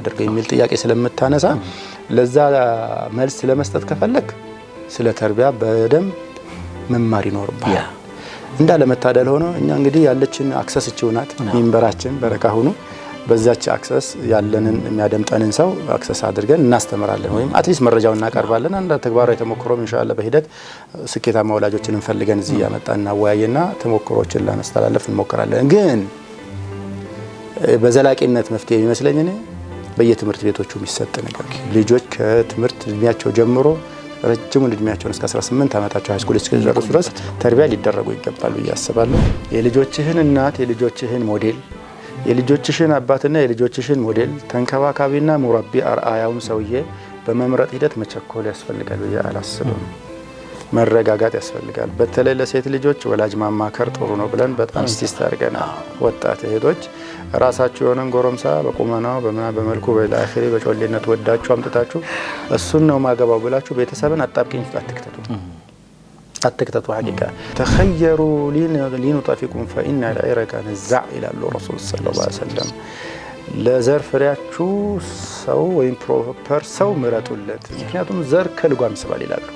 የምናደርገው የሚል ጥያቄ ስለምታነሳ ለዛ መልስ ለመስጠት ከፈለክ ስለ ተርቢያ በደንብ መማር ይኖርባል። እንዳለ መታደል ሆኖ እኛ እንግዲህ ያለችን አክሰስ እቺውናት ሚንበራችን በረካ ሆኖ በዛች አክሰስ ያለንን የሚያደምጠንን ሰው አክሰስ አድርገን እናስተምራለን ወይም አትሊስት መረጃውን እናቀርባለን። አንድ ተግባራዊ ተሞክሮም ኢንሻአላህ በሂደት ስኬታማ ወላጆችን እንፈልገን እዚህ ያመጣና ወያየና ተሞክሮችን ለማስተላለፍ እንሞክራለን። ግን በዘላቂነት መፍትሄ የሚመስለኝ እኔ በየትምህርት ቤቶቹ የሚሰጥ ነገር ልጆች ከትምህርት እድሜያቸው ጀምሮ ረጅሙን እድሜያቸውን እስከ 18 ዓመታቸው ሃይስኩል እስከደረሱ ድረስ ተርቢያ ሊደረጉ ይገባል ብዬ አስባለሁ። የልጆችህን እናት የልጆችህን ሞዴል የልጆችሽን አባትና የልጆችሽን ሞዴል ተንከባካቢና ሙረቢ አርአያውን ሰውዬ በመምረጥ ሂደት መቸኮል ያስፈልጋል ብዬ አላስብም። መረጋጋት ያስፈልጋል። በተለይ ለሴት ልጆች ወላጅ ማማከር ጥሩ ነው ብለን በጣም ኢንሲስት አድርገናል። ወጣት እህቶች ራሳችሁ የሆነን ጎረምሳ በቁመናው በመልኩ በአኺሪ በጮሌነት ወዳችሁ አምጥታችሁ እሱን ነው ማገባው ብላችሁ ቤተሰብን አጣብቂኝ አትክተቱ ሐቂቃ ተኸየሩ ሊኑጠፊቁም ፈኢነ العرق نزع ይላሉ ረሱል ሰለላሁ ዐለይሂ ወሰለም። ለዘር ፍሬያችሁ ሰው ወይም ፕሮፐር ሰው ምረጡለት፣ ምክንያቱም ዘር ከልጓም ይስባል ይላሉ።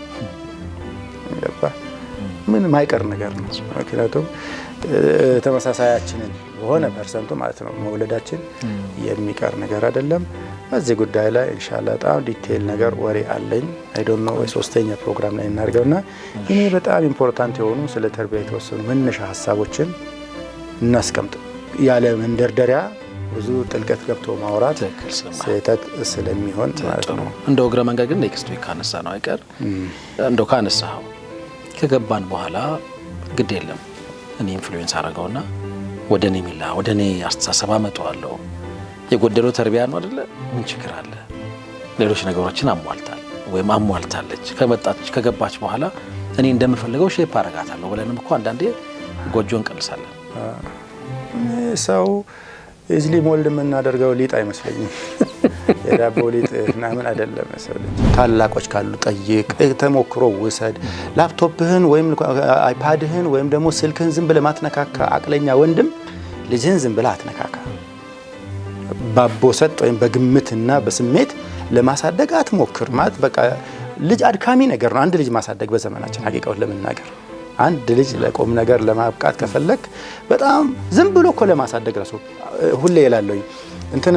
ምን ማይቀር ነገር ነው። ምክንያቱም ተመሳሳያችንን በሆነ ፐርሰንቱ ማለት ነው መውለዳችን የሚቀር ነገር አይደለም። በዚህ ጉዳይ ላይ ኢንሻአላህ በጣም ዲቴል ነገር ወሬ አለኝ። አይ ዶንት ኖ ወይ ሶስተኛ ፕሮግራም ላይ እናርገውና እኔ በጣም ኢምፖርታንት የሆኑ ስለ ተርቢያ የተወሰኑ መነሻ ሀሳቦችን እናስቀምጥ። ያለ መንደርደሪያ ብዙ ጥልቀት ገብቶ ማውራት ስህተት ስለሚሆን ማለት ነው። እንደው እግረ መንገድ ግን ኔክስት ዊክ ካነሳ ነው አይቀር እንደው ካነሳው ከገባን በኋላ ግድ የለም እኔ ኢንፍሉዌንስ አረጋውና ወደኔ ሚላ ወደኔ አስተሳሰብ አመጣዋለሁ። የጎደለው ተርቢያ ነው አይደለ? ምን ችግር አለ? ሌሎች ነገሮችን አሟልታል ወይም አሟልታለች ከመጣች ከገባች በኋላ እኔ እንደምፈልገው ሼፕ አረጋታለሁ ብለንም እኮ አንዳንዴ ጎጆን ቀልሳለን። ሰው እዚህ ሞልድ የምናደርገው ሊጥ አይመስለኝም። የዳቦ ሊጥ ምናምን አይደለም። ታላቆች ካሉ ጠይቅ፣ ተሞክሮ ውሰድ። ላፕቶፕህን ወይም አይፓድህን ወይም ደግሞ ስልክህን ዝም ብለህ ማትነካካ አቅለኛ ወንድም ልጅህን ዝም ብለህ አትነካካ። ባቦሰጥ ወይም በግምትና በስሜት ለማሳደግ አትሞክር። ማለት በቃ ልጅ አድካሚ ነገር ነው። አንድ ልጅ ማሳደግ በዘመናችን ሐቂቃውን ለመናገር አንድ ልጅ ለቆም ነገር ለማብቃት ከፈለክ በጣም ዝም ብሎ እኮ ለማሳደግ ራሱ ሁሌ ይላለኝ እንትን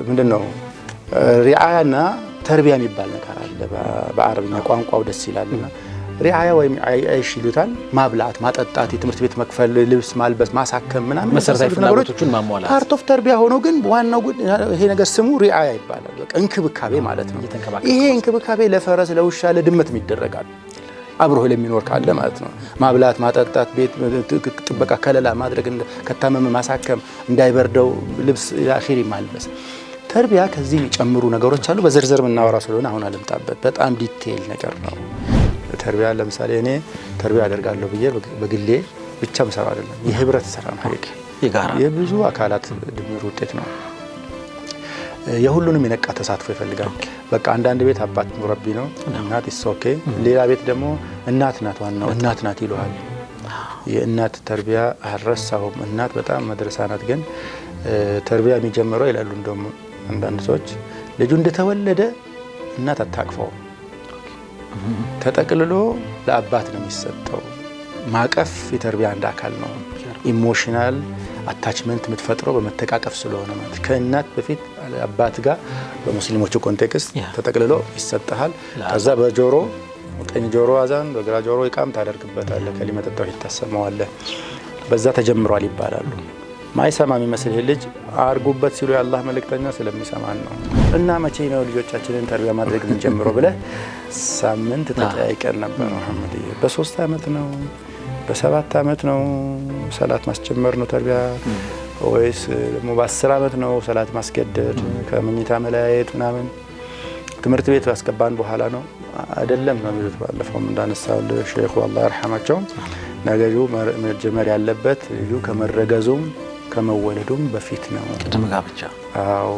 ምንድነው ሪዓያና ተርቢያ የሚባል ነገር አለ በአረብኛ ቋንቋው ደስ ይላልና ሪዓያ ወይም አይሽ ይሉታል። ማብላት፣ ማጠጣት፣ የትምህርት ቤት መክፈል፣ ልብስ ማልበስ፣ ማሳከም ምናምን መሰረታዊ ፍላጎቶችን ማሟላት ፓርት ኦፍ ተርቢያ ሆኖ ግን ዋናው ይሄ ነገር ስሙ ሪዓያ ይባላል። በቃ እንክብካቤ ማለት ነው። ይሄ እንክብካቤ ለፈረስ፣ ለውሻ፣ ለድመት ይደረጋል አብሮ ለሚኖር ካለ ማለት ነው። ማብላት፣ ማጠጣት፣ ቤት ጥበቃ፣ ከለላ ማድረግ፣ ከታመመ ማሳከም፣ እንዳይበርደው ልብስ አኺሪ ማልበስ። ተርቢያ ከዚህ የሚጨምሩ ነገሮች አሉ። በዝርዝር ምናወራ ስለሆነ አሁን አልምጣበት። በጣም ዲቴይል ነገር ነው ተርቢያ። ለምሳሌ እኔ ተርቢያ አደርጋለሁ ብዬ በግሌ ብቻ መሰራ አይደለም፣ የህብረት ስራ ነው። ሀይቅ የጋራ የብዙ አካላት ድምር ውጤት ነው። የሁሉንም የነቃ ተሳትፎ ይፈልጋል። በቃ አንዳንድ ቤት አባት ሙረቢ ነው፣ እናት ኦኬ። ሌላ ቤት ደግሞ እናት ናት፣ ዋናው እናት ናት ይሏል። የእናት ተርቢያ አልረሳውም። እናት በጣም መድረሳ ናት። ግን ተርቢያ የሚጀምረው ይላሉ እንደውም አንዳንድ ሰዎች ልጁ እንደተወለደ እናት አታቅፈው፣ ተጠቅልሎ ለአባት ነው የሚሰጠው። ማቀፍ የተርቢያ አንድ አካል ነው። ኢሞሽናል አታችመንት የምትፈጥረው በመተቃቀፍ ስለሆነ ማለት ከእናት በፊት አባት ጋር በሙስሊሞቹ ኮንቴክስት ተጠቅልሎ ይሰጣል። ከዛ በጆሮ ቀኝ ጆሮ አዛን በግራ ጆሮ ይቃም ታደርግበታለህ። ከሊመተ ተውሂድ ታሰማዋለህ። በዛ ተጀምሯል ይባላሉ። ማይሰማ የሚመስል ልጅ አርጉበት ሲሉ የአላህ መልእክተኛ ስለሚሰማን ነው። እና መቼ ነው ልጆቻችንን ተርቢያ ማድረግ ምን ጀምሮ ብለህ ሳምንት ተጠያይቀን ነበር መሐመድ። በ3 አመት ነው በ7 አመት ነው ሰላት ማስጀመር ነው ተርቢያ ወይስ ደግሞ በ10 አመት ነው ሰላት ማስገደድ ከመኝታ መለያየት ምናምን ትምህርት ቤት ያስገባን በኋላ ነው አይደለም ነው የሚሉት። ባለፈውም እንዳነሳው ሼኹ አላህ ይርሐማቸው ነገሩ መጀመር ያለበት ልጁ ከመረገዙም ከመወለዱም በፊት ነው። ቅድመ ጋብቻ። አዎ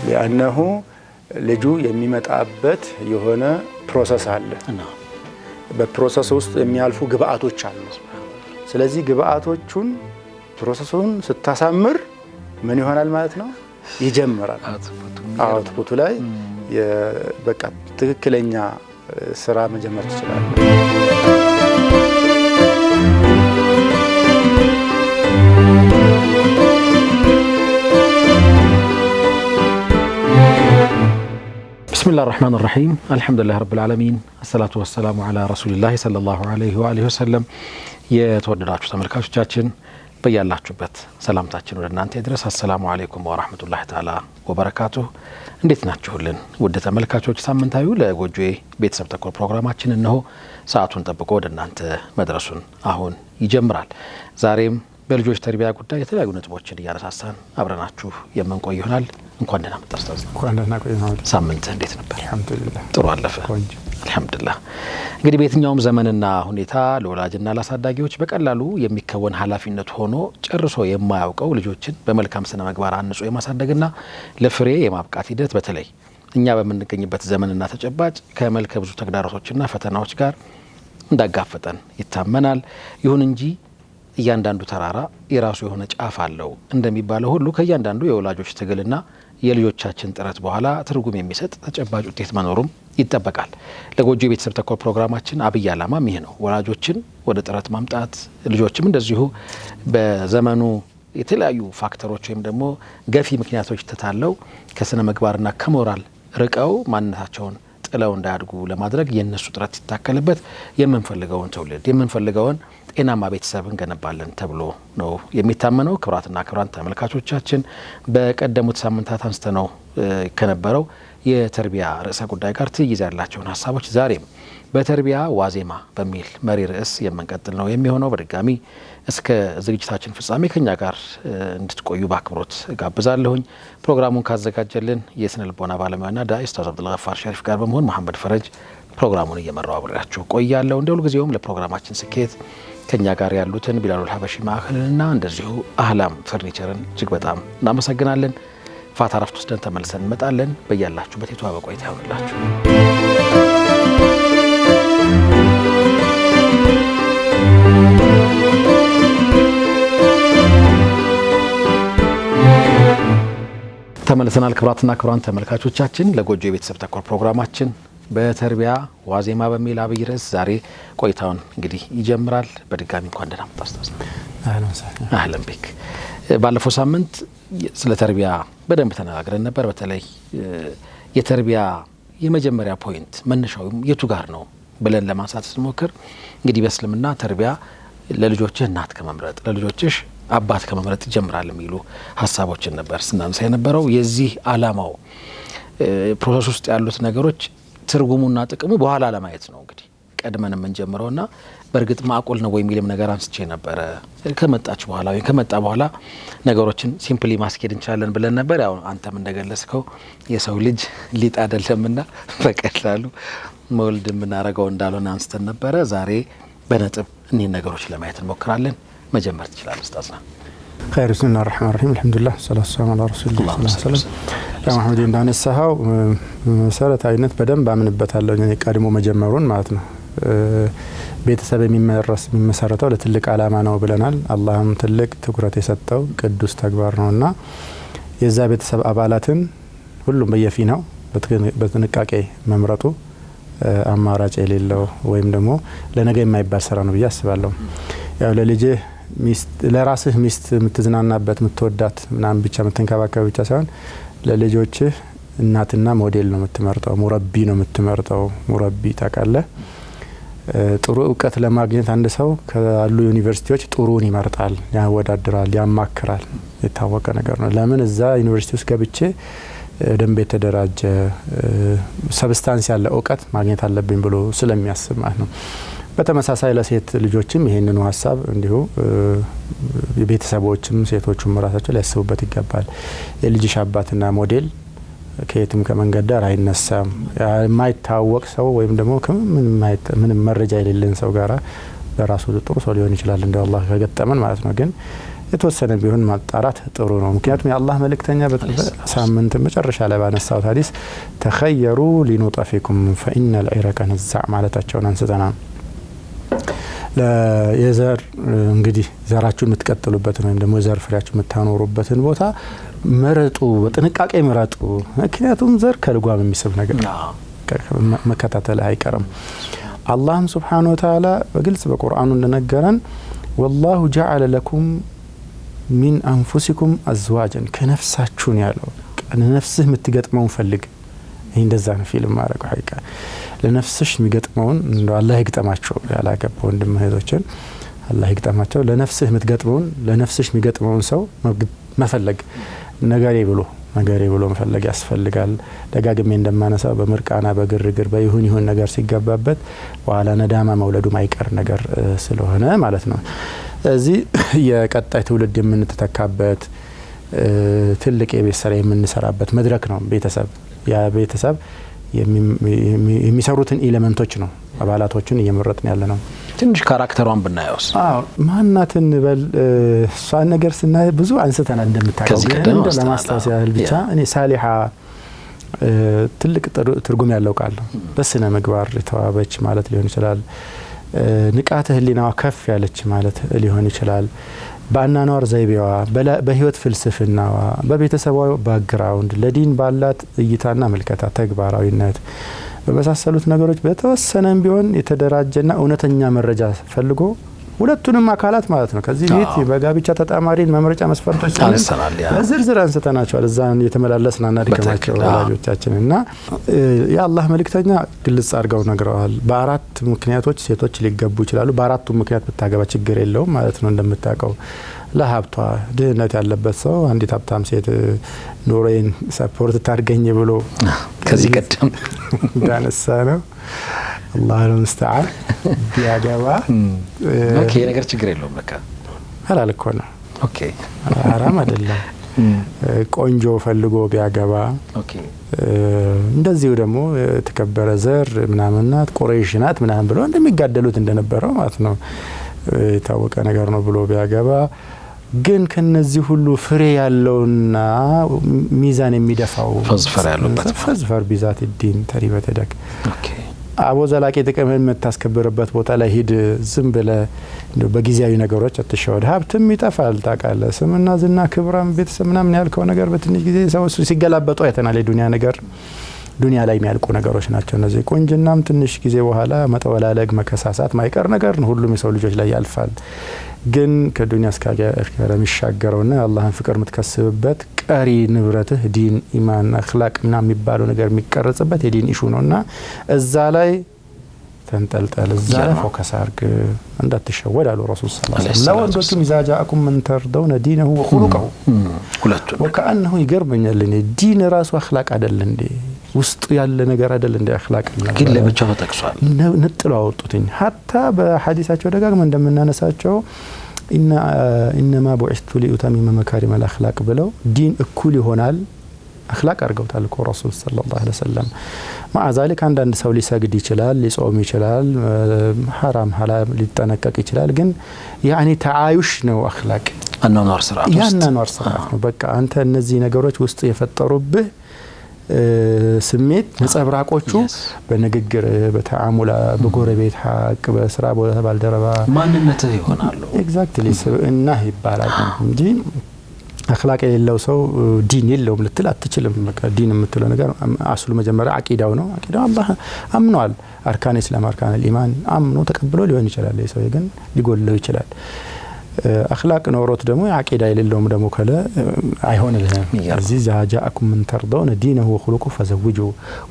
ለአንሁ ልጁ የሚመጣበት የሆነ ፕሮሰስ አለ። በፕሮሰስ ውስጥ የሚያልፉ ግብአቶች አሉ። ስለዚህ ግብአቶቹን ፕሮሰሱን ስታሳምር ምን ይሆናል ማለት ነው? ይጀምራል። አውትፑቱ ላይ በቃ ትክክለኛ ስራ መጀመር ይችላል። بسم الله الرحمن الرحيم الحمد لله رب العالمين الصلاة والسلام على رسول الله صلى الله عليه وآله وسلم የተወደዳችሁ ተመልካቾቻችን በያላችሁበት ሰላምታችን ወደ እናንተ ይድረስ። አሰላሙ አለይኩም ወራህመቱላሂ ተዓላ ወበረካቱሁ። እንዴት ናችሁልን ውድ ተመልካቾች? ሳምንታዊው ለጎጆዬ ቤተሰብ ተኮር ፕሮግራማችን እነሆ ሰዓቱን ጠብቆ ወደ እናንተ መድረሱን አሁን ይጀምራል። ዛሬም በልጆች ተርቢያ ጉዳይ የተለያዩ ነጥቦችን እያነሳሳን አብረናችሁ የምንቆይ ይሆናል። እንኳን ደህና መጣህ ኡስታዝ። እንኳን ደህና ቆየህ። ሳምንት እንዴት ነበር? አልሐምዱሊላህ ጥሩ አለፈ። አልሐምዱሊላህ። እንግዲህ በየትኛውም ዘመንና ሁኔታ ለወላጅና ለአሳዳጊዎች በቀላሉ የሚከወን ኃላፊነት ሆኖ ጨርሶ የማያውቀው ልጆችን በመልካም ስነ ምግባር አንጾ የማሳደግና ለፍሬ የማብቃት ሂደት በተለይ እኛ በምንገኝበት ዘመንና ተጨባጭ ከመልከ ብዙ ተግዳሮቶችና ፈተናዎች ጋር እንዳጋፈጠን ይታመናል። ይሁን እንጂ እያንዳንዱ ተራራ የራሱ የሆነ ጫፍ አለው እንደሚባለው ሁሉ ከእያንዳንዱ የወላጆች ትግልና የልጆቻችን ጥረት በኋላ ትርጉም የሚሰጥ ተጨባጭ ውጤት መኖሩም ይጠበቃል። ለጎጆ የቤተሰብ ተኮር ፕሮግራማችን አብይ ዓላማም ይህ ነው። ወላጆችን ወደ ጥረት ማምጣት፣ ልጆችም እንደዚሁ በዘመኑ የተለያዩ ፋክተሮች ወይም ደግሞ ገፊ ምክንያቶች ተታለው ከስነ ምግባርና ከሞራል ርቀው ማንነታቸውን ጥለው እንዳያድጉ ለማድረግ የነሱ ጥረት ሲታከልበት የምንፈልገውን ትውልድ የምንፈልገውን ጤናማ ቤተሰብ እንገነባለን ተብሎ ነው የሚታመነው። ክቡራትና ክቡራን ተመልካቾቻችን በቀደሙት ሳምንታት አንስተነው ከነበረው የተርቢያ ርዕሰ ጉዳይ ጋር ትይዝ ያላቸውን ሀሳቦች ዛሬም በተርቢያ ዋዜማ በሚል መሪ ርዕስ የምንቀጥል ነው የሚሆነው። በድጋሚ እስከ ዝግጅታችን ፍጻሜ ከኛ ጋር እንድትቆዩ በአክብሮት ጋብዛለሁኝ። ፕሮግራሙን ካዘጋጀልን የስነ ልቦና ባለሙያና ዳኢ ኡስታዝ አብዱልገፋር ሸሪፍ ጋር በመሆን መሐመድ ፈረጅ ፕሮግራሙን እየመራው አብሬያችሁ ቆያለሁ። እንደ ሁልጊዜውም ለፕሮግራማችን ስኬት ከኛ ጋር ያሉትን ቢላሉል ሀበሺ ማዕከልንና እንደዚሁ አህላም ፈርኒቸርን እጅግ በጣም እናመሰግናለን። ፋታ ረፍት ወስደን ተመልሰን እንመጣለን። በያላችሁበት የተዋበ ቆይታ ይሁንላችሁ። ተመልሰናል። ክቡራትና ክቡራን ተመልካቾቻችን ለጎጆ የቤተሰብ ተኮር ፕሮግራማችን በተርቢያ ዋዜማ በሚል አብይ ርዕስ ዛሬ ቆይታውን እንግዲህ ይጀምራል። በድጋሚ እንኳን ደህና መጣህ ኡስታዝ። አህለን ቢክ። ባለፈው ሳምንት ስለ ተርቢያ በደንብ ተነጋግረን ነበር። በተለይ የተርቢያ የመጀመሪያ ፖይንት መነሻው የቱ ጋር ነው ብለን ለማንሳት ስንሞክር እንግዲህ በእስልምና ተርቢያ ለልጆችህ እናት ከመምረጥ ለልጆችሽ አባት ከመምረጥ ይጀምራል የሚሉ ሀሳቦችን ነበር ስናነሳ የነበረው። የዚህ አላማው ፕሮሰስ ውስጥ ያሉት ነገሮች ትርጉሙና ጥቅሙ በኋላ ለማየት ነው እንግዲህ ቀድመን የምንጀምረውና በእርግጥ ማዕቆል ነው ወይ የሚልም ነገር አንስቼ ነበረ። ከመጣች በኋላ ወይ ከመጣ በኋላ ነገሮችን ሲምፕሊ ማስኬድ እንችላለን ብለን ነበር። ያው አንተም እንደገለጽከው የሰው ልጅ ሊጥ አይደለምና በቀላሉ መውልድ የምናደርገው እንዳልሆነ አንስተን ነበረ። ዛሬ በነጥብ እኒህን ነገሮች ለማየት እንሞክራለን። መጀመር ትችላለህ ኡስታዝና። ኸይር። ቢስሚላሂር ረህማኒር ረሂም አልሐምዱሊላህ ሰላቱ ወሰላሙ ዐላ ረሱሊላህ ሰለላሁ ዐለይሂ እንዳነሳኸው መሰረታዊነት በደንብ አምንበታለሁ እኔ ቀድሞ መጀመሩን ማለት ነው። ቤተሰብ የሚመሰረተው ለትልቅ ዓላማ ነው ብለናል። አላህም ትልቅ ትኩረት የሰጠው ቅዱስ ተግባር ነውና የዛ ቤተሰብ አባላትን ሁሉም በየፊናው በጥንቃቄ መምረጡ አማራጭ የሌለው ወይም ደግሞ ለነገ የማይባል ስራ ነው ብዬ አስባለሁ። ያው ለልጅህ ለራስህ ሚስት የምትዝናናበት የምትወዳት ምናምን ብቻ የምትንከባከብ ብቻ ሳይሆን ለልጆችህ እናትና ሞዴል ነው የምትመርጠው፣ ሙረቢ ነው የምትመርጠው። ሙረቢ ታውቃለህ፣ ጥሩ እውቀት ለማግኘት አንድ ሰው ካሉ ዩኒቨርሲቲዎች ጥሩን ይመርጣል፣ ያወዳድራል፣ ያማክራል። የታወቀ ነገር ነው። ለምን እዛ ዩኒቨርሲቲ ውስጥ ገብቼ ደንብ የተደራጀ ሰብስታንስ ያለ እውቀት ማግኘት አለብኝ ብሎ ስለሚያስብ ማለት ነው። በተመሳሳይ ለሴት ልጆችም ይሄንኑ ሀሳብ እንዲሁ የቤተሰቦችም ሴቶቹም ራሳቸው ሊያስቡበት ይገባል። የልጅሽ አባትና ሞዴል ከየትም ከመንገድ ዳር አይነሳም። የማይታወቅ ሰው ወይም ደግሞ ምንም መረጃ የሌለን ሰው ጋራ በራሱ ጥሩ ሰው ሊሆን ይችላል እንደ አላህ ከገጠመን ማለት ነው። ግን የተወሰነ ቢሆን ማጣራት ጥሩ ነው። ምክንያቱም የአላህ መልእክተኛ በሳምንት መጨረሻ ላይ ባነሳው ሐዲስ ተኸየሩ ሊኑጠፊኩም ፈኢነል ዒረቀ ነዛዕ ማለታቸውን አንስተናል። የዘር እንግዲህ ዘራችሁን የምትቀጥሉበት ወይም ደግሞ የዘር ፍሬያችሁ የምታኖሩበትን ቦታ መረጡ፣ በጥንቃቄ መረጡ። ምክንያቱም ዘር ከልጓም የሚስብ ነገር መከታተል አይቀርም። አላህም ሱብሓነሁ ወተዓላ በግልጽ በቁርአኑ እንደነገረን ወላሁ ጀዐለ ለኩም ሚን አንፉሲኩም አዝዋጀን ከነፍሳችሁ ያለው ለነፍስህ የምትገጥመውን ፈልግ። ይህ እንደዛ ነው ፊልም ማድረግ ሐቂቃ ለነፍስሽ የሚገጥመውን እንደው አላህ ይግጠማቸው ያላገባ ወንድም እህቶችን አላህ ይግጠማቸው። ለነፍስህ የምትገጥመውን ለነፍስሽ የሚገጥመውን ሰው መፈለግ ነገሬ ብሎ መፈለግ ያስፈልጋል። ደጋግሜ እንደማነሳው በምርቃና በግርግር በይሁን ነገር ሲገባበት በኋላ ነዳማ መውለዱ ማይቀር ነገር ስለሆነ ማለት ነው። እዚህ የቀጣይ ትውልድ የምንተካበት ትልቅ የቤት ስራ የምንሰራበት መድረክ ነው ቤተሰብ። ያ ቤተሰብ የሚሰሩትን ኤሌመንቶች ነው አባላቶችን እየመረጥን ያለ ነው። ትንሽ ካራክተሯን ብናየውስ? ማናትን በል እሷን ነገር ስናይ ብዙ አንስተናል እንደምታውቀው ግን ለማስታወስ ያህል ብቻ እኔ ሳሊሃ ትልቅ ትርጉም ያለው ቃል ነው። በስነ ምግባር የተዋበች ማለት ሊሆን ይችላል። ንቃተ ህሊናዋ ከፍ ያለች ማለት ሊሆን ይችላል። በአናኗር ዘይቤዋ፣ በህይወት ፍልስፍናዋ፣ በቤተሰባዊ ባክግራውንድ፣ ለዲን ባላት እይታና መልከታ፣ ተግባራዊነት በመሳሰሉት ነገሮች በተወሰነም ቢሆን የተደራጀና እውነተኛ መረጃ ፈልጎ ሁለቱንም አካላት ማለት ነው። ከዚህ ቤት በጋብቻ ተጣማሪን መምረጫ መስፈርቶች በዝርዝር አንስተናቸዋል። እዛን የተመላለስና እናድከማቸው ወላጆቻችን እና የአላህ መልእክተኛ ግልጽ አድርገው ነግረዋል። በአራት ምክንያቶች ሴቶች ሊገቡ ይችላሉ። በአራቱ ምክንያት ብታገባ ችግር የለውም ማለት ነው። እንደምታውቀው ለሀብቷ ድህነት ያለበት ሰው አንዲት ሀብታም ሴት ኑሮዬን ሰፖርት ታርገኝ ብሎ ከዚህ ቀደም እንዳነሳ ነው አላህ المستعان ቢያገባ ኦኬ ነገር ችግር የለውም በቃ ሐላል እኮ ነው። ኦኬ ሐራም አይደለም። ቆንጆ ፈልጎ ቢያገባ ኦኬ እንደዚሁ ደግሞ ተከበረ ዘር ምናምናት ቁረይሽናት ምናምን ብሎ እንደሚጋደሉት እንደነበረው ማለት ነው የታወቀ ነገር ነው ብሎ ቢያገባ ግን ከነዚህ ሁሉ ፍሬ ያለውና ሚዛን የሚደፋው ፈዝፈር ቢዛት الدين ተሪበት ደክ ኦኬ አቦ ዘላቂ ጥቅም የምታስከብርበት ቦታ ላይ ሂድ። ዝም ብለ በጊዜያዊ ነገሮች አትሸወድ። ሀብትም ይጠፋል ታውቃለህ። ስምና ዝና ክብራም ቤተሰብ ምናምን ያልከው ነገር በትንሽ ጊዜ ሰው ሲገላበጡ አይተናል። የዱንያ ነገር ዱንያ ላይ የሚያልቁ ነገሮች ናቸው እነዚህ። ቁንጅናም ትንሽ ጊዜ በኋላ መጠወላለግ መከሳሳት ማይቀር ነገር ነው። ሁሉም የሰው ልጆች ላይ ያልፋል። ግን ከዱንያ እስከ አኺራ የሚሻገረውና አላህን ፍቅር የምትከስብበት ቀሪ ንብረትህ ዲን፣ ኢማን፣ አኽላቅ እና የሚባለው ነገር የሚቀረጽበት የዲን ኢሹ ነውና እዛ ላይ ተንጠልጠል፣ እዛ ላይ ፎከስ አድርግ፣ እንዳትሸወድ አሉ ረሱል ሰለላሁ ዐለይሂ ወሰለም። ለወንዶቹም ኢዛ ጃአኩም መን ተርደውነ ዲነሁ ወኹሉቀሁ ሁለቱ ወከአነሁ ይገርመኛል። እኔ ዲን ራሱ አኽላቅ አይደል እንዴ? ውስጡ ያለ ነገር አይደል እንደ አኽላቅ ግን ለብቻው ተጠቅሷል። ነጥለው አወጡትኝ። ሀታ በሐዲሳቸው ደጋግመን እንደምናነሳቸው ኢነማ ቡዒስቱ ሊኡተሚመ መካሪመ አልአኽላቅ ብለው ዲን እኩል ይሆናል አኽላቅ አድርገውታል እኮ ረሱል ሰለላሁ ዐለይሂ ወሰለም። ማዕዛሊክ አንዳንድ ሰው ሊሰግድ ይችላል፣ ሊጾም ይችላል፣ ሐራም ሐላል ሊጠነቀቅ ይችላል። ግን ያኒ ተዓዩሽ ነው አኽላቅ አናኗር ስርዓት ውስጥ ያናኗር ስርዓት ነው። በቃ አንተ እነዚህ ነገሮች ውስጥ የፈጠሩብህ ስሜት ነጸብራቆቹ በንግግር በተዓሙላ በጎረቤት ሐቅ በስራ ባልደረባ ማንነትህ ይሆናሉ። ኤግዛክትሊ እና ይባላል እንጂ አኽላቅ የሌለው ሰው ዲን የለውም ልትል አትችልም። በቃ ዲን የምትለው ነገር አስሉ መጀመሪያ አቂዳው ነው። አቂዳው አላህ አምኗል። አርካን እስላም አርካን ኢማን አምኖ ተቀብሎ ሊሆን ይችላል። ሰው ግን ሊጎለው ይችላል። አኽላቅ ኖሮት ደግሞ አቂዳ የሌለውም ደግሞ ከለ አይሆንልህም። እዚህ ጃአኩም ምን ተርደውነ ዲነሁ ወኹሉቁሁ ፈዘውጁ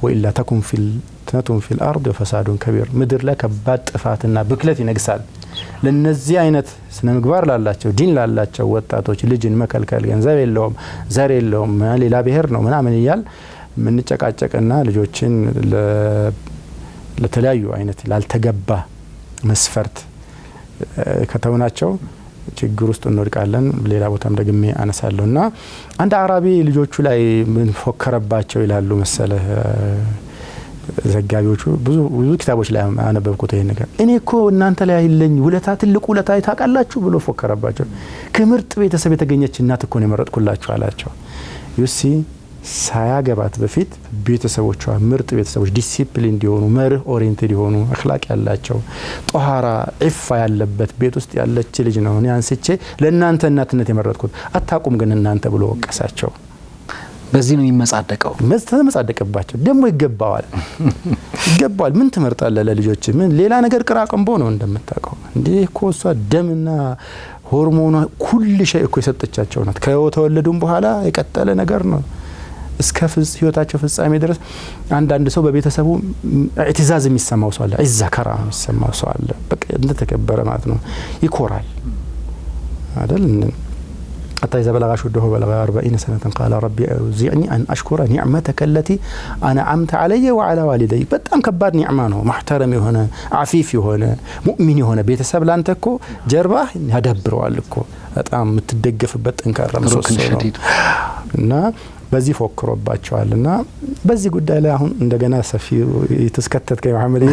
ወኢላ ተኩን ፊልተቱን ፊል አርድ ወፈሳዱን ከቢር። ምድር ላይ ከባድ ጥፋትና ብክለት ይነግሳል። ለነዚህ አይነት ስነ ምግባር ላላቸው ዲን ላላቸው ወጣቶች ልጅን መከልከል ገንዘብ የለውም ዘር የለውም ሌላ ብሔር ነው ምናምን ይያል ምንጨቃጨቅና ልጆችን ለተለያዩ አይነት ላልተገባ መስፈርት ከተውናቸው ችግር ውስጥ እንወድቃለን። ሌላ ቦታም ደግሜ አነሳለሁና አንድ አራቢ ልጆቹ ላይ ምን ፎከረባቸው ይላሉ መሰለህ ዘጋቢዎቹ። ብዙ ኪታቦች ላይ አነበብኩት ይሄን ነገር። እኔ እኮ እናንተ ላይ ያለኝ ውለታ ትልቁ ውለታ ታውቃላችሁ ብሎ ፎከረባቸው። ከምርጥ ቤተሰብ የተገኘች እናት እኮ ነው የመረጥኩላችሁ አላቸው። ዩሲ ሳያገባት በፊት ቤተሰቦቿ ምርጥ ቤተሰቦች ዲሲፕሊን እንዲሆኑ መርህ ኦሪየንትድ የሆኑ አኽላቅ ያላቸው ጧሃራ ዒፋ ያለበት ቤት ውስጥ ያለች ልጅ ነው እኔ አንስቼ ለእናንተ እናትነት የመረጥኩት አታቁም ግን እናንተ ብሎ ወቀሳቸው። በዚህ ነው የሚመጻደቀው። ተመጻደቀባቸው። ደግሞ ይገባዋል ምን ትመርጣለህ ለልጆች? ምን ሌላ ነገር ቅራቅንቦ ነው እንደምታውቀው እንዴ እኮ እሷ ደምና ሆርሞኗ ኩል ሸይ እኮ የሰጠቻቸው ናት። ከተወለዱም በኋላ የቀጠለ ነገር ነው እስከ ህይወታቸው ፍጻሜ ድረስ። አንዳንድ ሰው በቤተሰቡ ኢዕቲዛዝ የሚሰማው ሰው አለ፣ ዒዛ ከራማ የሚሰማው ሰው አለ። በቃ እንደተከበረ ማለት ነው፣ ይኮራል አይደል? حتى إذا بلغ أشده بلغ 40 سنة قال ربي أوزعني أن أشكر نعمتك التي أنعمت علي وعلى والدي. በጣም ከባድ ኒዕማ ነው። محترم የሆነ አፊፍ የሆነ ሙእሚን የሆነ ቤተሰብ ላንተ እኮ ጀርባህ ያዳብረዋል እኮ በጣም የምትደገፍበት ጠንካራ ምሰሶ ነው እና በዚህ ፎክሮባቸዋልና በዚህ ጉዳይ ላይ አሁን እንደገና ሰፊ የተስከተት ከመሐመድ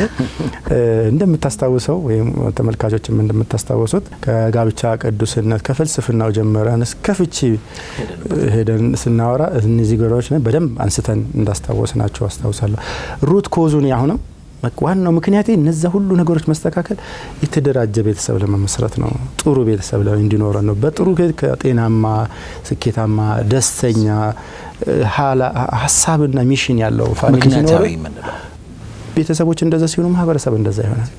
እንደምታስታውሰው ወይም ተመልካቾችም እንደምታስታውሱት ከጋብቻ ቅዱስነት ከፍልስፍናው ጀመረን እስከ ፍቺ ሄደን ስናወራ እነዚህ ጉዳዮች በደንብ አንስተን እንዳስታወስናቸው አስታውሳለሁ። ሩት ኮዙን ያሁንም ዋናው ምክንያት እነዛ ሁሉ ነገሮች መስተካከል የተደራጀ ቤተሰብ ለመመስረት ነው። ጥሩ ቤተሰብ ላይ እንዲኖር ነው። በጥሩ ከጤናማ ስኬታማ ደስተኛ ሐሳብና ሚሽን ያለው ፋሚሊ ሲኖር ቤተሰቦች እንደዛ ሲሆኑ ማህበረሰብ እንደዛ ይሆናል።